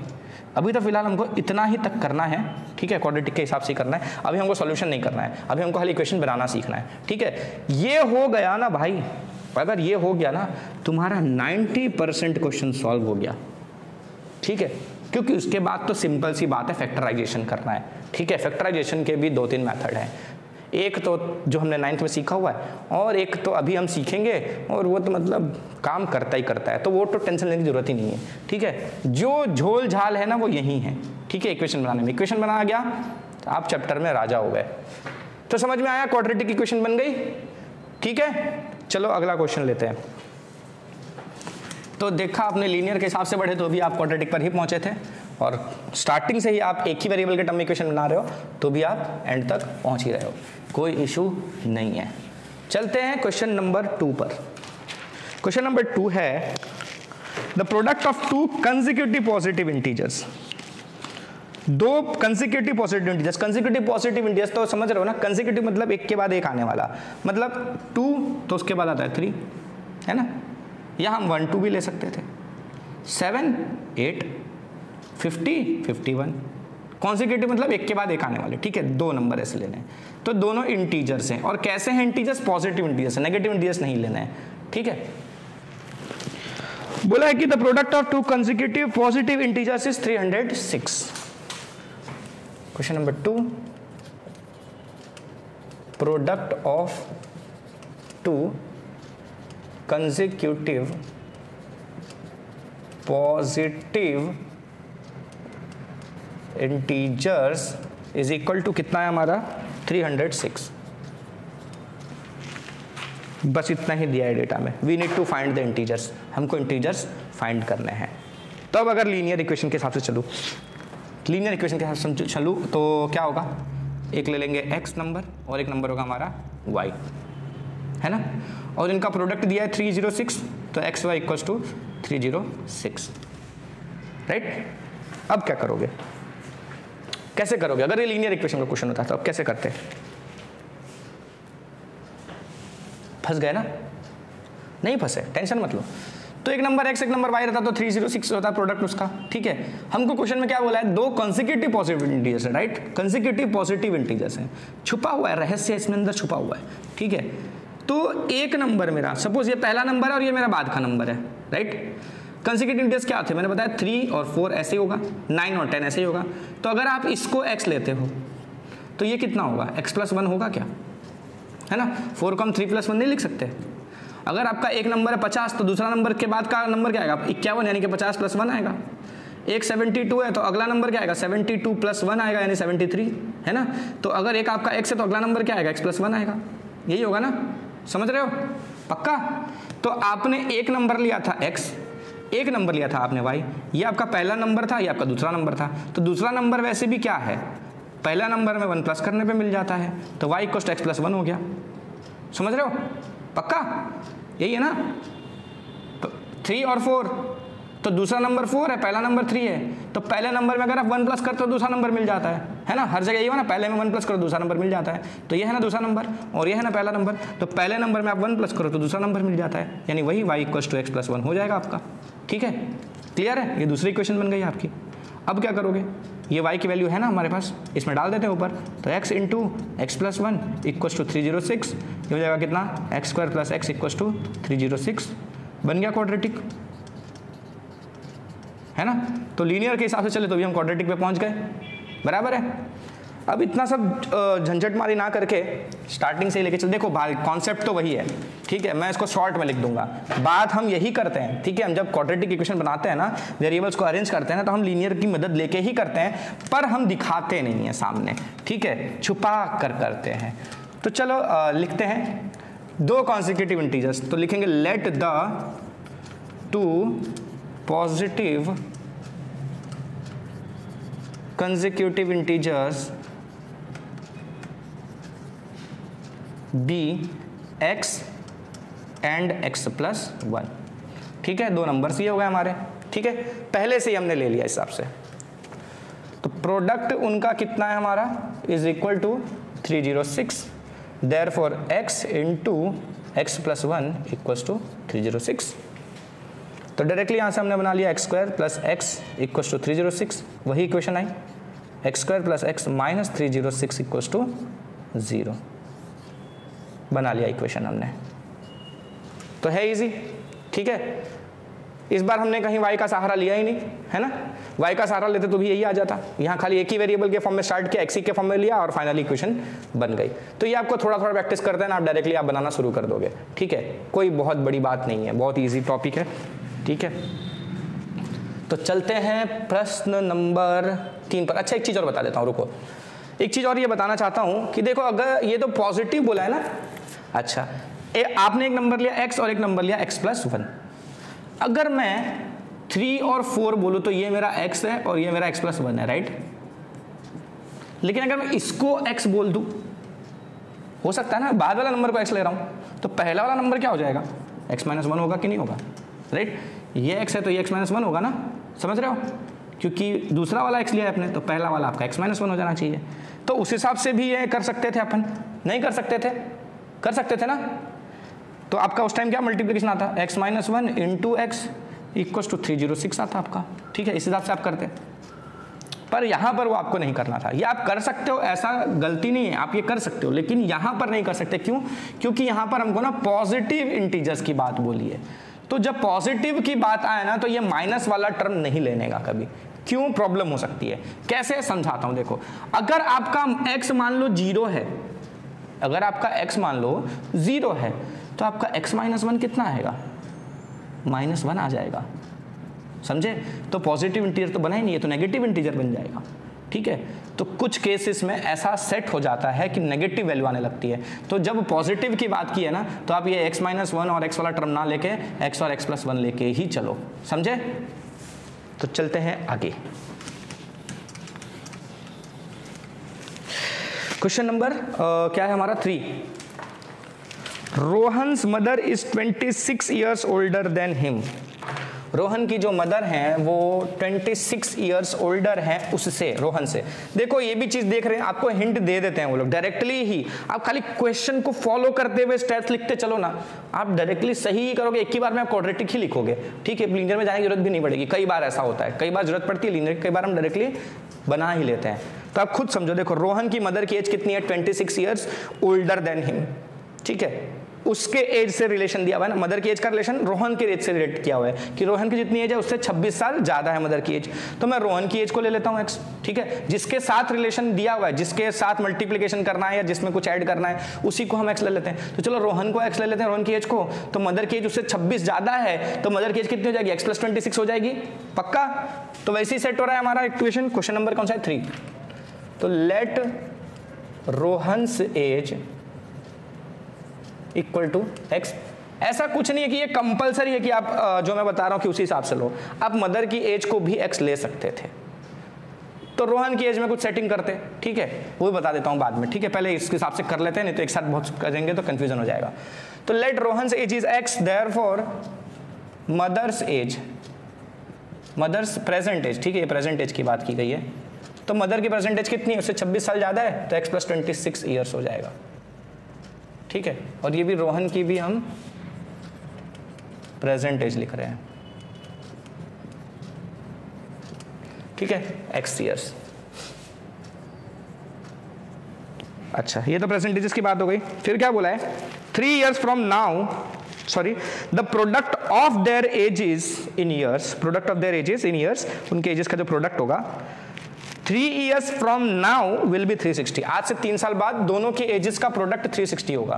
अभी तो फिलहाल हमको इतना ही तक करना है, ठीक है, क्वाड्रेटिक के हिसाब से करना है। अभी हमको सॉल्यूशन नहीं करना है, अभी हमको खाली इक्वेशन बनाना सीखना है, ठीक है। ये हो गया ना भाई, अगर ये हो गया ना तुम्हारा 90% क्वेश्चन सॉल्व हो गया, ठीक है। क्योंकि उसके बाद तो सिंपल सी बात है, फैक्टराइजेशन करना है, ठीक है। फैक्टराइजेशन के भी 2-3 मेथड हैं, एक तो जो हमने 9th में सीखा हुआ है और एक तो अभी हम सीखेंगे, और वो तो मतलब काम करता ही करता है, तो वो तो टेंशन लेने की जरूरत ही नहीं है, ठीक है। जो झोल झाल है ना वो यही है, ठीक है। इक्वेशन बनाने में, इक्वेशन बना गया तो आप चैप्टर में राजा हो गए। तो समझ में आया, क्वाड्रेटिक इक्वेशन बन गई, ठीक है। चलो अगला क्वेश्चन लेते हैं। तो देखा आपने लीनियर के हिसाब से बढ़े तो भी आप क्वाड्रेटिक पर ही पहुंचे थे, और स्टार्टिंग से ही आप एक ही वेरिएबल के टर्म में इक्वेशन बना रहे हो तो भी आप एंड तक पहुंच ही रहे हो, कोई इशू नहीं है। चलते हैं क्वेश्चन नंबर 2 पर। क्वेश्चन नंबर 2 है the product of 2 consecutive positive integers. 2 consecutive positive integers, consecutive positive integers तो समझ रहे हो ना, कंसेक्यूटिव मतलब एक के बाद एक आने वाला, मतलब 2 तो उसके बाद आता है 3, है ना। यहाँ हम 1 2 भी ले सकते थे, 7 8 50 51, कॉन्सिक्यूटिव मतलब एक के बाद एक आने वाले, ठीक है। 2 नंबर ऐसे लेने हैं, तो दोनों इंटीजर्स हैं, और कैसे हैं इंटीजर्स, पॉजिटिव इंटीजर्स है, नेगेटिव इंटीजर्स नहीं लेना है, ठीक है। बोला है कि the product of 2 consecutive positive integers is 306। Question number 2, product of 2 consecutive positive integers is equal to कितना है हमारा 306। बस इतना ही दिया है डेटा में, we need to find the integers, हमको इंटीजर्स फाइंड करने हैं। तब अगर लीनियर इक्वेशन के हिसाब से चलूँ, लीनियर इक्वेशन के हिसाब से चलूँ तो क्या होगा, एक ले लेंगे x नंबर और एक नंबर होगा हमारा y, है ना। और इनका प्रोडक्ट दिया है 306, तो x y equals to 306, right. अब क्या करोगे, कैसे करोगे? अगर ये लीनियर इक्वेशन का क्वेश्चन होता तो अब कैसे करते? फंस गए ना? नहीं फंसे, टेंशन मत लो। तो एक नंबर x एक नंबर y रहता तो 306 होता प्रोडक्ट उसका, ठीक है। हमको क्वेश्चन में क्या बोला है? दो कंसेक्यूटिव पॉजिटिव इंटीजर्स है, राइट, कंसेक्यूटिव पॉजिटिव इंटीजर्स है, छुपा हुआ है, रहस्य इसमें अंदर छुपा हुआ है, ठीक है। तो एक नंबर मेरा, सपोज ये पहला नंबर है और ये मेरा बाद का नंबर है, राइट। कंसेक्यूटिव इंटीजर्स क्या थे? मैंने बताया 3 और 4 ऐसे ही होगा, 9 और 10 ऐसे ही होगा। तो अगर आप इसको x लेते हो तो ये कितना होगा? x+1 होगा क्या, है ना। 4 को हम 3+1 नहीं लिख सकते। अगर आपका एक नंबर है 50 तो दूसरा नंबर के बाद का नंबर क्या आएगा? 51, यानी कि 50+1 आएगा। एक 72 है तो अगला नंबर क्या आएगा? 72+1 आएगा, यानी 73, है ना। तो अगर एक आपका x है तो अगला नंबर क्या आएगा? x+1 आएगा। यही होगा ना, समझ रहे हो? पक्का। तो आपने एक नंबर लिया था x, एक नंबर लिया था आपने y, ये आपका पहला नंबर था, ये आपका दूसरा नंबर था। तो दूसरा नंबर वैसे भी क्या है? पहला नंबर में 1 प्लस करने पे मिल जाता है, तो y = x+1 हो गया। समझ रहे हो? पक्का, यही है ना। तो 3 और 4, तो दूसरा नंबर 4 है, पहला नंबर 3 है। तो पहले नंबर में अगर आप 1 प्लस करते हो दूसरा नंबर मिल जाता है ना। हर जगह यही हो ना, पहले में 1 प्लस करो दूसरा नंबर मिल जाता है। तो ये है ना दूसरा नंबर और ये है ना पहला नंबर। तो पहले नंबर में आप 1 प्लस करो तो दूसरा नंबर मिल जाता है, यानी वही y = x+1 हो जाएगा आपका, ठीक है। क्लियर है? ये दूसरी इक्वेशन बन गई आपकी। अब क्या करोगे? ये y की वैल्यू है ना हमारे पास, इसमें डाल देते हैं ऊपर। तो x × x+1 = 306, ये हो जाएगा कितना? x² + x = 306। बन गया क्वाड्रेटिक, है ना। तो लीनियर के हिसाब से चले तो भी हम क्वाड्रेटिक पे पहुंच गए, बराबर है। अब इतना सब झंझट मारी ना करके स्टार्टिंग से ही लेके चल। देखो भाई, कॉन्सेप्ट तो वही है, ठीक है। मैं इसको शॉर्ट में लिख दूंगा। बात हम यही करते हैं, ठीक है। हम जब क्वाड्रेटिक इक्वेशन बनाते हैं ना, वेरिएबल्स को अरेंज करते हैं ना, तो हम लीनियर की मदद लेके ही करते हैं, पर हम दिखाते नहीं है सामने, ठीक है, छुपा कर करते हैं। तो चलो लिखते हैं दो कॉन्सेक्यूटिव इंटीजर्स। तो लिखेंगे let the two positive consecutive integers be x and x+1, ठीक है। दो नंबर्स ये हो गए हमारे, ठीक है। पहले से ही हमने ले लिया हिसाब से। तो प्रोडक्ट उनका कितना है हमारा? = 306, therefore x × x+1 = 306। तो डायरेक्टली यहाँ से हमने बना लिया x² + x = 306, वही इक्वेशन आई। x² + x - 306 = 0 बना लिया इक्वेशन हमने। तो है इजी, ठीक है। इस बार हमने कहीं y का सहारा लिया ही नहीं, है ना। y का सहारा लेते तो भी यही आ जाता। यहाँ खाली एक ही वेरिएबल के फॉर्म में स्टार्ट किया, x के फॉर्म में लिया और फाइनली इक्वेशन बन गई। तो ये आपको थोड़ा थोड़ा प्रैक्टिस करते हैं ना, आप डायरेक्टली आप बनाना शुरू कर दोगे, ठीक है। कोई बहुत बड़ी बात नहीं है, बहुत ईजी टॉपिक है, ठीक है। तो चलते हैं प्रश्न नंबर 3 पर। अच्छा, एक चीज़ और बता देता हूँ, रुको। एक चीज़ और ये बताना चाहता हूँ कि देखो, अगर ये तो पॉजिटिव बोला है ना, अच्छा, आपने एक नंबर लिया x और एक नंबर लिया x+1। अगर मैं 3 और 4 बोलूँ तो ये मेरा x है और ये मेरा x+1 है, राइट। लेकिन अगर मैं इसको x बोल दूँ, हो सकता है ना, बाद वाला नंबर को x ले रहा हूँ, तो पहला वाला नंबर क्या हो जाएगा? x-1 होगा कि नहीं होगा, राइट। ये x है तो ये x-1 होगा ना, समझ रहे हो? क्योंकि दूसरा वाला x लिया है अपने, तो पहला वाला आपका x-1 हो जाना चाहिए। तो उस हिसाब से भी ये कर सकते थे अपन, नहीं कर सकते थे? कर सकते थे ना। तो आपका उस टाइम क्या मल्टीप्लिकेशन आता? x-1 × x = 306 आता आपका, ठीक है। इस हिसाब से आप करते, पर यहाँ पर वो आपको नहीं करना था। ये आप कर सकते हो, ऐसा गलती नहीं है, आप ये कर सकते हो, लेकिन यहाँ पर नहीं कर सकते। क्यों? क्योंकि यहाँ पर हमको ना पॉजिटिव इंटीजर्स की बात बोली है। तो जब पॉजिटिव की बात आए ना, तो ये माइनस वाला टर्म नहीं लेने का कभी। क्यों? प्रॉब्लम हो सकती है। कैसे? समझाता हूं। देखो, अगर आपका x मान लो 0 है, अगर आपका x मान लो 0 है, तो आपका x-1 कितना आएगा? -1 आ जाएगा, समझे। तो पॉजिटिव इंटीजर तो बना ही नहीं है, तो नेगेटिव इंटीजर बन जाएगा, ठीक है। तो कुछ केसेस में ऐसा सेट हो जाता है कि नेगेटिव वैल्यू आने लगती है। तो जब पॉजिटिव की बात की है ना, तो आप ये x-1 और x वाला टर्म ना लेके x और x+1 लेके ही चलो, समझे। तो चलते हैं आगे। क्वेश्चन नंबर क्या है हमारा? 3। Rohan's mother is 26 years older than him. Rohan की जो मदर हैं वो 26 ईयर्स ओल्डर हैं उससे, रोहन से। देखो ये भी चीज देख रहे हैं, आपको हिंट दे देते हैं वो लोग डायरेक्टली ही। आप खाली क्वेश्चन को फॉलो करते हुए स्टेप्स लिखते चलो ना, आप डायरेक्टली सही ही करोगे, एक ही बार में आप क्वाड्रेटिक ही लिखोगे, ठीक है। लीनियर में जाने की जरूरत भी नहीं पड़ेगी। कई बार ऐसा होता है, कई बार जरूरत पड़ती है लीनियर, कई बार हम डायरेक्टली बना ही लेते हैं। तो आप खुद समझो, देखो रोहन की मदर की एज कितनी है, 26 ईयर्स ओल्डर देन हिम, ठीक है। उसके एज से रिलेशन दिया हुआ है ना, मदर की एज का रिलेशन रोहन के एज से रिलेट किया हुआ है कि रोहन की जितनी एज है उससे 26 साल ज्यादा है मदर की एज। तो मैं रोहन की एज को ले लेता हूं x, ठीक है। जिसके साथ रिलेशन दिया हुआ है, जिसके साथ मल्टीप्लिकेशन करना है या जिसमें कुछ ऐड करना है, उसी को हम x ले लेते हैं। तो चलो रोहन को x ले लेते हैं, रोहन की एज को। तो मदर की एज उससे 26 ज्यादा है, तो मदर की एज कितनी हो जाएगी, x + 26 हो जाएगी, पक्का। तो वैसे ही सेट हो रहा है हमारा इक्वेशन। क्वेश्चन नंबर कौन सा है, 3। तो let Rohan's age equal to x। ऐसा कुछ नहीं है कि ये कंपलसरी है कि आप जो मैं बता रहा हूं कि उसी हिसाब से लो, आप मदर की एज को भी x ले सकते थे। तो रोहन की एज में कुछ सेटिंग करते, ठीक है, वो भी बता देता हूं बाद में, ठीक है। पहले इसके हिसाब से कर लेते हैं, नहीं तो एक साथ बहुत करेंगे तो कंफ्यूजन हो जाएगा। तो let Rohan's age is x, therefore mother's age, mother's present age, ठीक है, ये प्रेजेंट एज की बात की गई है। तो मदर की प्रेजेंट एज कितनी है, उससे 26 साल ज्यादा है, तो x + 26 ईयर्स हो जाएगा, ठीक है। और ये भी रोहन की भी हम प्रेजेंट एज लिख रहे हैं, ठीक है, x ईयर्स। अच्छा, ये तो प्रेजेंट एजेस की बात हो गई। फिर क्या बोला है, 3 years from now, sorry, the product of their edges in years, product of their edges in years, उनके एजेस का जो प्रोडक्ट होगा 3 years from now will be 360। आज से 3 साल बाद दोनों के एजेस का प्रोडक्ट 360 होगा।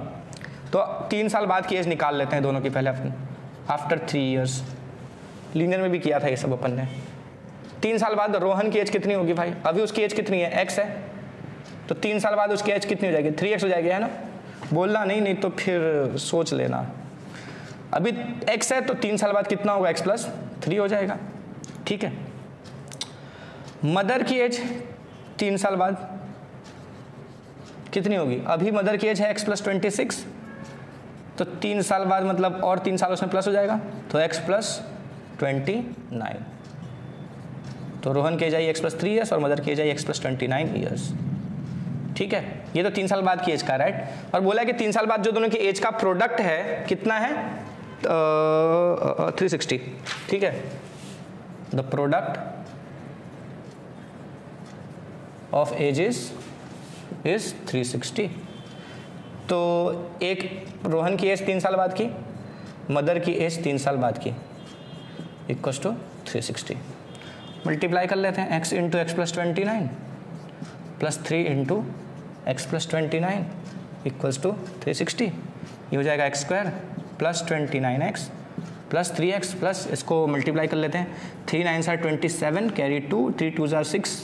तो 3 साल बाद की एज निकाल लेते हैं दोनों की पहले अपन, आफ्टर 3 years। लीनियर में भी किया था ये सब अपन ने। 3 साल बाद रोहन की एज कितनी होगी भाई, अभी उसकी एज कितनी है, x है, तो 3 साल बाद उसकी एज कितनी हो जाएगी, 3x हो जाएगी, है ना। बोलना नहीं, नहीं तो फिर सोच लेना। अभी x है तो 3 साल बाद कितना होगा, x + 3 हो जाएगा, ठीक है। मदर की एज 3 साल बाद कितनी होगी, अभी मदर की एज है x + 26, तो 3 साल बाद मतलब और 3 साल उसमें प्लस हो जाएगा, तो x + 29। तो रोहन की एज आई x + 3 ईयर्स और मदर की एज आई x + 29 ईयर्स, ठीक है। ये तो 3 साल बाद की एज का, राइट। और बोला कि 3 साल बाद जो दोनों की एज का प्रोडक्ट है कितना है, 360, ठीक है। The product of ages is 360। तो एक रोहन की एज 3 साल बाद की, मदर की एज 3 साल बाद की, इक्वल्स टू 360। मल्टीप्लाई कर लेते हैं, x × x + 29 + 3 × x + 29 equals to 360। ये हो जाएगा x² + 29x + 3x प्लस इसको मल्टीप्लाई कर लेते हैं, 3 9 are 27, कैरी 2, 3 2 are 6,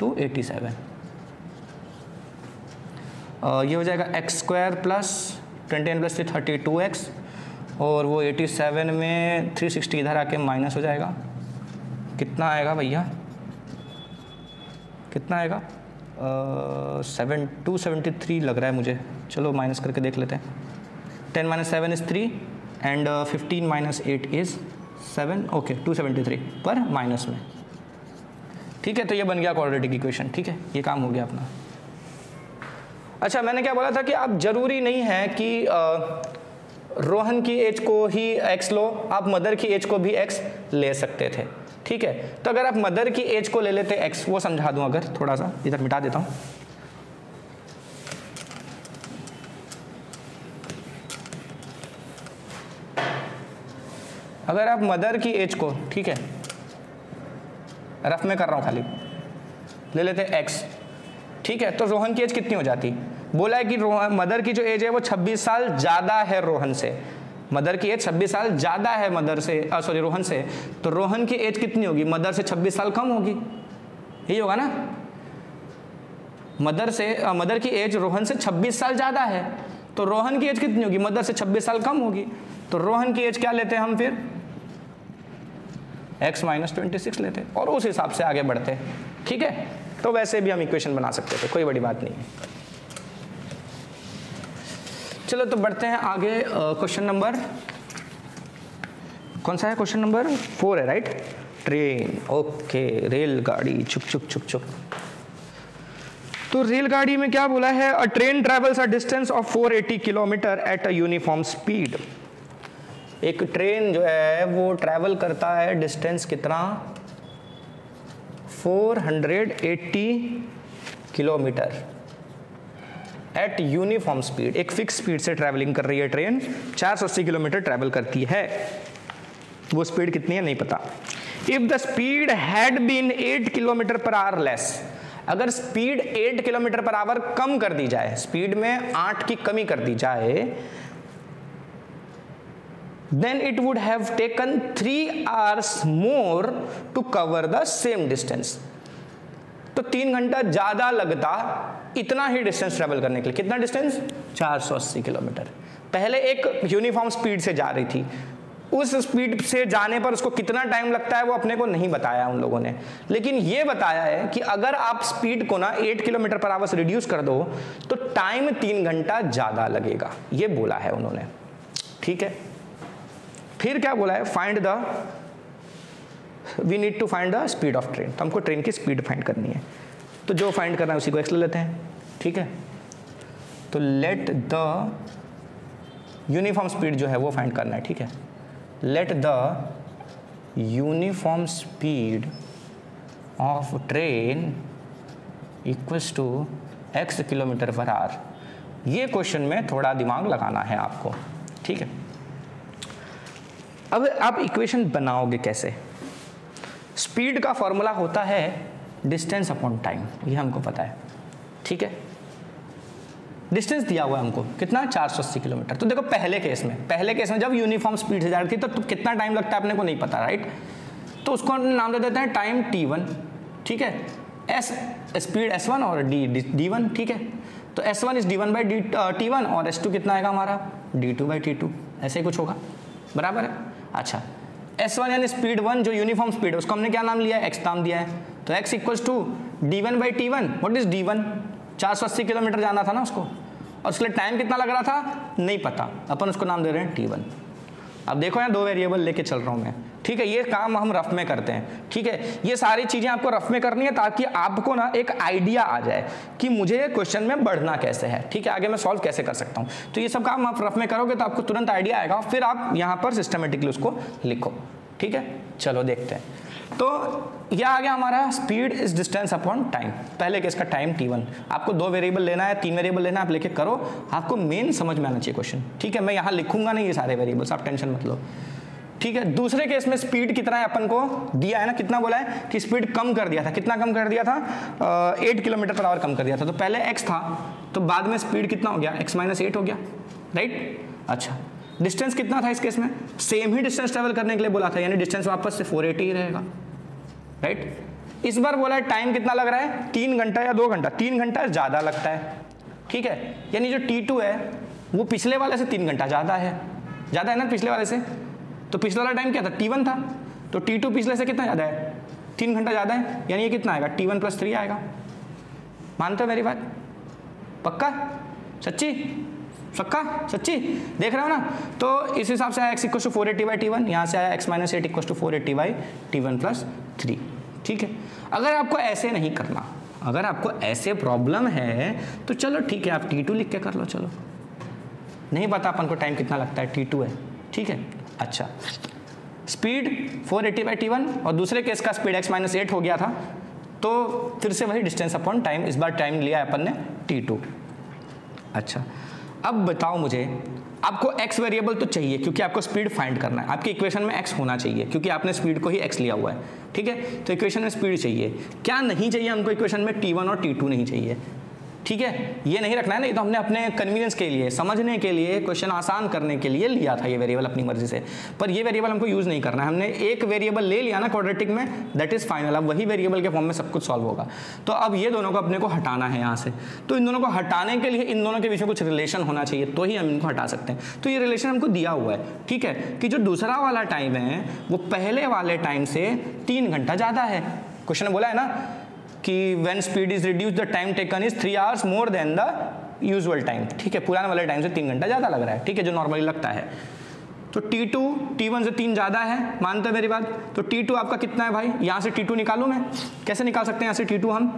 287। ये हो जाएगा x² + 29 + 3 32x, और वो 87 में 360 इधर आके माइनस हो जाएगा। कितना आएगा भैया, कितना आएगा, 273 लग रहा है मुझे, चलो माइनस करके देख लेते हैं। 10 - 7 is 3 एंड 15 - 8 is 7, ओके 273 पर माइनस में, ठीक है। तो ये बन गया क्वाड्रेटिक इक्वेशन, ठीक है, ये काम हो गया अपना। अच्छा, मैंने क्या बोला था कि आप जरूरी नहीं है कि रोहन की एज को ही x लो, आप मदर की एज को भी x ले सकते थे, ठीक है। तो अगर आप मदर की एज को ले लेते x, वो समझा दूं, अगर थोड़ा सा इधर मिटा देता हूं। अगर आप मदर की एज को, ठीक है, रफ में कर रहा हूं खाली, ले लेते x, ठीक है। तो रोहन की एज कितनी हो जाती, बोला है कि मदर की जो एज है वो 26 साल ज्यादा है रोहन से, मदर की एज 26 साल ज्यादा है मदर से, सॉरी रोहन से। तो रोहन की एज कितनी होगी, मदर से 26 साल कम होगी, यही होगा ना। मदर की एज रोहन से 26 साल ज्यादा है, तो रोहन की एज कितनी होगी, मदर से 26 साल कम होगी। तो रोहन की एज क्या लेते हैं हम, फिर x - 26 लेते और उस हिसाब से आगे बढ़ते, ठीक है। तो वैसे भी हम इक्वेशन बना सकते थे, कोई बड़ी बात नहीं है। चलो तो बढ़ते हैं आगे, क्वेश्चन नंबर कौन सा है क्वेश्चन नंबर 4 है राइट। ट्रेन, ओके, रेलगाड़ी, चुक चुक चुक चुक। तो रेलगाड़ी में क्या बोला है, अ train travels a distance of 480 kilometre at a uniform speed. एक ट्रेन जो है वो ट्रैवल करता है डिस्टेंस कितना, 480 किलोमीटर एट यूनिफॉर्म स्पीड। एक फिक्स स्पीड से ट्रैवलिंग कर रही है ट्रेन, 480 किलोमीटर ट्रैवल करती है। वो स्पीड कितनी है नहीं पता। If the speed had been 8 kilometre per hour less, अगर स्पीड 8 किलोमीटर पर आवर कम कर दी जाए, स्पीड में 8 की कमी कर दी जाए, then it would have taken 3 hours more to cover the same distance। तो 3 घंटा ज्यादा लगता इतना ही डिस्टेंस ट्रेवल करने के लिए। कितना डिस्टेंस, 480 किलोमीटर। पहले एक यूनिफॉर्म स्पीड से जा रही थी, उस स्पीड से जाने पर उसको कितना टाइम लगता है वो अपने को नहीं बताया उन लोगों ने, लेकिन ये बताया है कि अगर आप स्पीड को ना 8 किलोमीटर पर आवर से रिड्यूस कर दो तो टाइम 3 घंटा ज्यादा लगेगा, ये बोला है उन्होंने। ठीक है, फिर क्या बोला है, find the, we need to find the speed of train. तो हमको ट्रेन की स्पीड फाइंड करनी है, तो जो फाइंड करना है उसी को एक्स ले लेते हैं। ठीक है, तो लेट द यूनिफॉर्म स्पीड जो है वो फाइंड करना है। ठीक है, let the uniform speed of train equals to x kilometre per hour. ये क्वेश्चन में थोड़ा दिमाग लगाना है आपको। ठीक है, अब आप इक्वेशन बनाओगे कैसे। स्पीड का फॉर्मूला होता है डिस्टेंस अपॉन टाइम, ये हमको पता है। ठीक है, डिस्टेंस दिया हुआ है हमको कितना, 480 किलोमीटर। तो देखो पहले केस में जब यूनिफॉर्म स्पीड से जा रही थी तो कितना टाइम लगता है अपने को नहीं पता, राइट। तो उसको नाम दे देते हैं टाइम t1। ठीक है, s स्पीड s1 और d1। ठीक है, तो s1 is d1 by t1 और s2 कितना आएगा हमारा, d2 बाई t2। ऐसे ही कुछ होगा, बराबर है। अच्छा, s1 यानी स्पीड 1 जो यूनिफॉर्म स्पीड है उसको हमने क्या नाम लिया है, x नाम दिया है। तो x equals to d1 by t1। What is d1, 480 kilometre जाना था ना उसको, और उसके लिए टाइम कितना लग रहा था नहीं पता, अपन उसको नाम दे रहे हैं t1। अब देखो यहाँ 2 वेरिएबल लेके चल रहा हूँ मैं। ठीक है, ये काम हम रफ में करते हैं। ठीक है, ये सारी चीजें आपको रफ में करनी है ताकि आपको ना एक आइडिया आ जाए कि मुझे क्वेश्चन में बढ़ना कैसे है। ठीक है, आगे मैं सॉल्व कैसे कर सकता हूँ। तो ये सब काम आप रफ में करोगे तो आपको तुरंत आइडिया आएगा, फिर आप यहाँ पर सिस्टमेटिकली उसको लिखो। ठीक है, चलो देखते हैं। तो यह आ गया हमारा speed is distance upon time. पहले केस का टाइम t1। आपको 2 वेरिएबल लेना है, 3 वेरिएबल लेना है, आप लेके करो, आपको मेन समझ में आना चाहिए क्वेश्चन। ठीक है, मैं यहाँ लिखूंगा नहीं ये सारे वेरिएबल्स, आप टेंशन मत लो। ठीक है, दूसरे केस में स्पीड कितना है अपन को दिया है ना, कितना बोला है कि स्पीड कम कर दिया था। कितना कम कर दिया था, 8 किलोमीटर पर आवर कम कर दिया था। तो पहले x था तो बाद में स्पीड कितना हो गया, x माइनस 8 हो गया, राइट। अच्छा, डिस्टेंस कितना था इस केस में, सेम ही डिस्टेंस ट्रेवल करने के लिए बोला था, यानी डिस्टेंस वापस से 480 ही रहेगा, राइट। इस बार बोला है टाइम कितना लग रहा है, 3 घंटा या 2 घंटा। 3 घंटा ज्यादा लगता है। ठीक है, यानी जो t2 है वो पिछले वाले से 3 घंटा ज्यादा है ना पिछले वाले से। तो पिछले वाला टाइम क्या था, t1 था, तो t2 पिछले से कितना ज्यादा है, 3 घंटा ज्यादा है, यानी ये कितना आएगा, t1 + 3 आएगा। मानते हो मेरी बात, पक्का, सच्ची देख रहे हो ना। तो इस हिसाब से आया x = 480 बाई t1, यहाँ से आया x - 8 = 480 बाई t1 + 3। ठीक है, अगर आपको ऐसे नहीं करना, अगर आपको ऐसे प्रॉब्लम है तो चलो ठीक है, आप t2 लिख के कर लो। चलो, नहीं पता अपन को टाइम कितना लगता है, t2 है। ठीक है, अच्छा, स्पीड 480 बाई t1 और दूसरे केस का स्पीड x - 8 हो गया था, तो फिर से वही डिस्टेंस अपॉन टाइम, इस बार टाइम लिया है अपन ने t2। अच्छा, अब बताओ मुझे, आपको x वेरिएबल तो चाहिए क्योंकि आपको स्पीड फाइंड करना है। आपके इक्वेशन में x होना चाहिए क्योंकि आपने स्पीड को ही x लिया हुआ है। ठीक है, तो इक्वेशन में स्पीड चाहिए। क्या नहीं चाहिए हमको इक्वेशन में, t1 और t2 नहीं चाहिए। ठीक है, ये नहीं रखना है ना, ये तो हमने अपने कन्वीनियंस के लिए, समझने के लिए, क्वेश्चन आसान करने के लिए लिया था ये वेरिएबल अपनी मर्जी से, पर ये वेरिएबल हमको यूज नहीं करना है। हमने एक वेरिएबल ले लिया ना क्वाड्रेटिक में, दैट इज फाइनल। अब वही वेरिएबल के फॉर्म में सब कुछ सॉल्व होगा। तो अब ये दोनों को अपने को हटाना है यहाँ से। तो इन दोनों को हटाने के लिए इन दोनों के बीच में कुछ रिलेशन होना चाहिए, तो ही हम इनको हटा सकते हैं। तो ये रिलेशन हमको दिया हुआ है। ठीक है, कि जो दूसरा वाला टाइम है वो पहले वाले टाइम से 3 घंटा ज़्यादा है। क्वेश्चन ने बोला है ना कि when speed is reduced the time taken is 3 hours more than the usual time। ठीक है, पुराने वाले टाइम से 3 घंटा ज़्यादा लग रहा है। ठीक है, जो नॉर्मली लगता है। तो T2 T1 से 3 ज़्यादा है, मानते हैं मेरी बात? तो T2 आपका कितना है भाई? यहाँ से T2 निकालूँ मैं? कैसे निकाल सकते हैं यहाँ से T2 हम?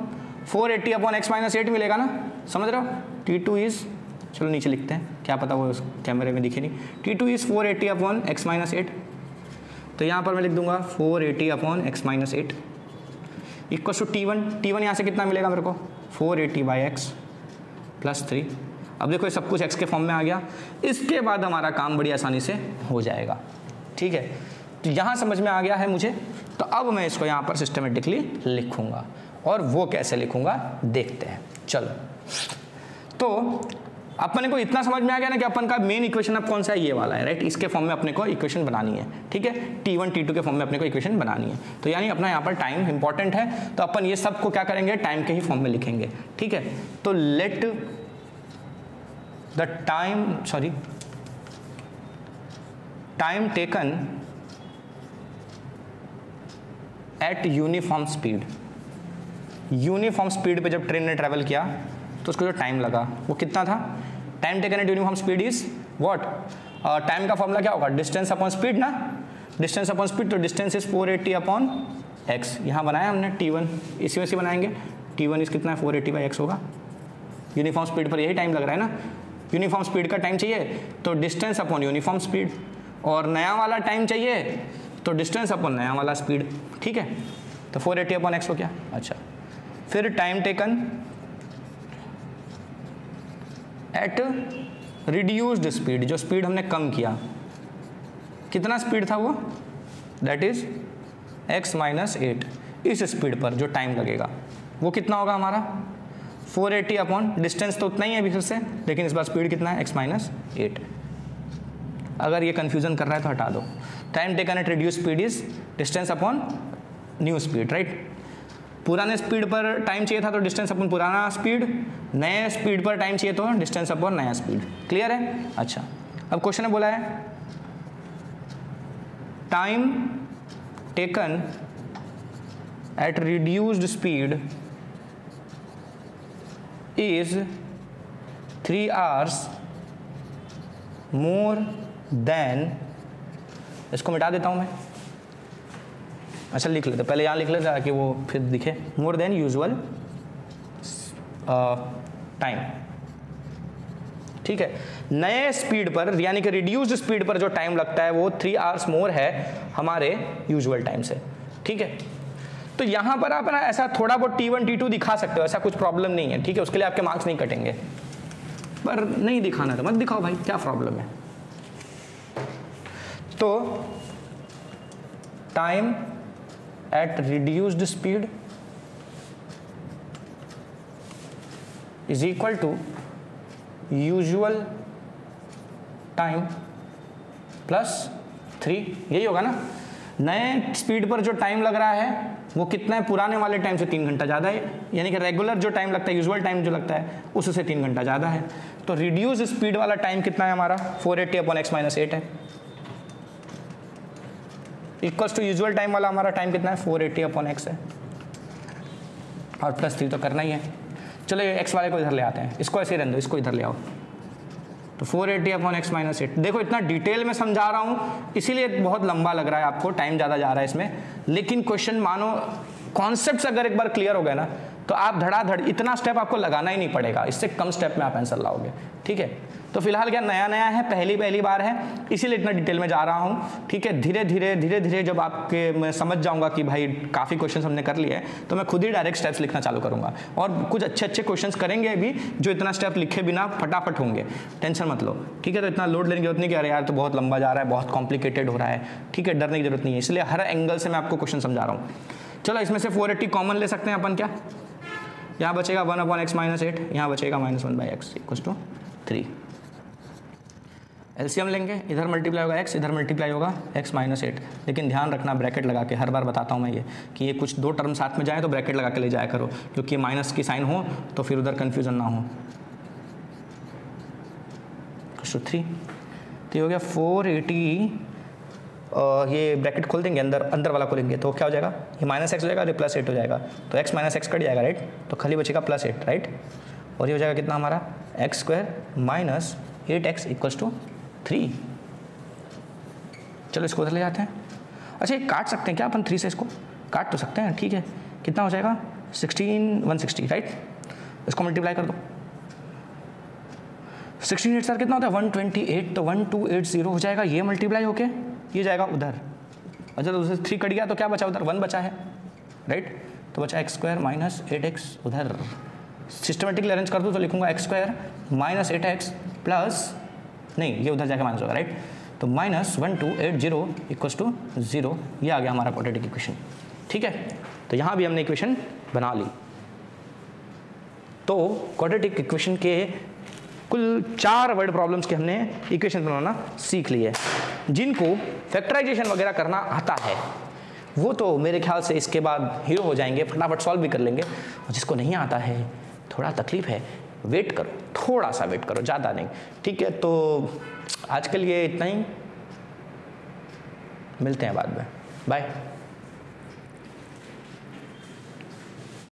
480 अपॉन x माइनस 8 मिलेगा ना, समझ रहे हो? T2 इज़, चलो नीचे लिखते हैं, क्या पता वो कैमरे में दिखे नहीं। T2 is 480 upon x minus 8, तो यहाँ पर मैं लिख दूंगा 480 upon x minus 8 equal to T1 यहाँ से कितना मिलेगा मेरे को? 480 बाई x प्लस 3। अब देखो ये सब कुछ x के फॉर्म में आ गया। इसके बाद हमारा काम बड़ी आसानी से हो जाएगा, ठीक है? तो यहाँ समझ में आ गया है मुझे, तो अब मैं इसको यहाँ पर सिस्टमेटिकली लिखूँगा, और वो कैसे लिखूँगा देखते हैं। चलो, तो अपने को इतना समझ में आ गया ना कि अपन का मेन इक्वेशन अब कौन सा है? ये वाला है, राइट? इसके फॉर्म में अपने को इक्वेशन बनानी है, ठीक है? T1 T2 के फॉर्म में अपने को इक्वेशन बनानी है। तो यानी अपना यहाँ पर टाइम इंपॉर्टेंट है, तो अपन ये सब को क्या करेंगे? टाइम के ही फॉर्म में लिखेंगे, ठीक है? तो let the time taken eight uniform speed. Uniform speed पे जब ट्रेन ने ट्रेवल किया तो उसको जो टाइम लगा वो कितना था? Time taken eight uniform speed is what? Time का फॉर्मूला क्या होगा? डिस्टेंस अपॉन स्पीड ना, डिस्टेंस अपॉन स्पीड, तो डिस्टेंस इज 480 अपॉन एक्स। यहाँ बनाया हमने T1, इसी में से बनाएंगे। T1 इज कितना है? 480 बाई एक्स होगा। यूनिफॉर्म स्पीड पर यही टाइम लग रहा है ना, यूनिफॉर्म स्पीड का टाइम चाहिए तो डिस्टेंस अपॉन यूनिफॉर्म स्पीड, और नया वाला टाइम चाहिए तो डिस्टेंस अपॉन नया वाला स्पीड, ठीक है? तो 480 अपॉन एक्स हो गया। अच्छा, फिर time taken at reduced speed, जो स्पीड हमने कम किया, कितना स्पीड था वो? That is x minus 8। इस स्पीड पर जो टाइम लगेगा वो कितना होगा हमारा? 480 अपॉन डिस्टेंस तो उतना ही है अभी फिर से, लेकिन इस बार स्पीड कितना है? x minus 8। अगर ये कंफ्यूजन कर रहा है तो हटा दो। Time taken at reduce speed is distance upon new speed, right? पुराने स्पीड पर टाइम चाहिए था तो डिस्टेंस अपॉन पुराना स्पीड, नए स्पीड पर टाइम चाहिए तो डिस्टेंस अपॉन नया स्पीड। क्लियर है? अच्छा, अब क्वेश्चन ने बोला है time taken at reduced speed is 3 hours more than, इसको मिटा देता हूं मैं, अच्छा लिख लेते, पहले यहाँ लिख लेते ताकि वो फिर दिखे। मोर देन यूजुअल टाइम, ठीक है? नए स्पीड पर यानी कि रिड्यूस्ड स्पीड पर जो टाइम लगता है वो 3 hours मोर है हमारे यूजुअल टाइम से, ठीक है? तो यहाँ पर आप ना ऐसा थोड़ा बहुत T1 T2 दिखा सकते हो, ऐसा कुछ प्रॉब्लम नहीं है, ठीक है? उसके लिए आपके मार्क्स नहीं कटेंगे, पर नहीं दिखाना तो मत दिखाओ भाई, क्या प्रॉब्लम है? तो time at reduced speed is equal to usual time plus 3, यही होगा ना? नए स्पीड पर जो टाइम लग रहा है वो कितना है? पुराने वाले टाइम से 3 घंटा ज़्यादा है, यानी कि रेगुलर जो टाइम लगता है, यूजुअल टाइम जो लगता है उससे 3 घंटा ज़्यादा है। तो रिड्यूस स्पीड वाला टाइम कितना है हमारा? 480 अपॉन x माइनस 8 है, इक्वल्स टू यूजुअल टाइम वाला हमारा टाइम कितना है? 480 अपॉन x है, और प्लस 3 तो करना ही है। चलो ये x वाले को इधर ले आते हैं, इसको ऐसे ही रहने दो, इसको इधर ले आओ। तो 480 अपॉन x माइनस 8, देखो इतना डिटेल में समझा रहा हूँ इसीलिए बहुत लंबा लग रहा है आपको, टाइम ज़्यादा जा रहा है इसमें, लेकिन क्वेश्चन मानो कॉन्सेप्ट्स अगर एक बार क्लियर हो गए ना तो आप धड़ाधड़ इतना स्टेप आपको लगाना ही नहीं पड़ेगा, इससे कम स्टेप में आप आंसर लाओगे, ठीक है? तो फिलहाल क्या नया नया है, पहली बार है, इसीलिए इतना डिटेल में जा रहा हूँ, ठीक है? धीरे धीरे जब आपके मैं समझ जाऊंगा कि भाई काफ़ी क्वेश्चन हमने कर लिए हैं तो मैं खुद ही डायरेक्ट स्टेप्स लिखना चालू करूंगा, और कुछ अच्छे क्वेश्चन करेंगे अभी जो इतना स्टेप लिखे बिना फटाफट होंगे, टेंशन मत लो, ठीक है? तो इतना लोड लेने की जरूरत नहीं कि अरे यार तो बहुत लंबा जा रहा है, बहुत कॉम्प्लिकेटेड हो रहा है, ठीक है? डरने की जरूरत नहीं है, इसलिए हर एंगल से मैं आपको क्वेश्चन समझा रहा हूँ। चलो इसमें से 480 कॉमन ले सकते हैं अपन, क्या यहाँ बचेगा 1 अपॉन x माइनस 8, यहाँ बचेगा -1 by x equal to 3। LCM लेंगे, इधर मल्टीप्लाई होगा x, इधर मल्टीप्लाई होगा x माइनस 8, लेकिन ध्यान रखना ब्रैकेट लगा के, हर बार बताता हूँ मैं ये कि ये कुछ 2 टर्म साथ में जाए तो ब्रैकेट लगा के ले जाया करो, क्योंकि माइनस की साइन हो तो फिर उधर कन्फ्यूजन ना हो। 3 तो ये हो गया 480, ये ब्रैकेट खोल देंगे, अंदर वाला खोलेंगे तो क्या हो जाएगा? ये -x हो जाएगा और ये +8 हो जाएगा, तो x माइनस x कट जाएगा, राइट? तो खाली बचेगा +8, राइट? और ये हो जाएगा कितना हमारा? x² minus 8x equals to 3। चलो इसको उधर ले जाते हैं। अच्छा ये काट सकते हैं क्या अपन 3 से? इसको काट तो सकते हैं, ठीक है। कितना हो जाएगा 16 160 राइट। इसको मल्टीप्लाई कर दो। 16 8 सर कितना होता है 128, तो 1280 हो जाएगा। ये मल्टीप्लाई होके ये जाएगा उधर। अच्छा तो उधर 3 कट गया तो क्या बचा उधर 1 बचा है राइट। तो बचा x² माइनस 8x उधर। सिस्टमेटिकली अरेंज कर दूँ तो लिखूंगा x² माइनस 8x प्लस, नहीं ये उधर जाके माइनस होगा राइट। तो माइनस 1280 इक्वल्स टू 0। ये आ गया हमारा क्वाड्रेटिक इक्वेशन, ठीक है। तो यहाँ भी हमने इक्वेशन बना ली। तो क्वाड्रेटिक इक्वेशन के कुल 4 वर्ड प्रॉब्लम्स के हमने इक्वेशन बनाना सीख ली है। जिनको फैक्टराइजेशन वगैरह करना आता है वो तो मेरे ख्याल से इसके बाद हीरो हो जाएंगे, फटाफट सॉल्व भी कर लेंगे। और जिसको नहीं आता है थोड़ा तकलीफ है, वेट करो, थोड़ा सा वेट करो, ज़्यादा नहीं, ठीक है। तो आज के लिए इतना ही, मिलते हैं बाद में, बाय।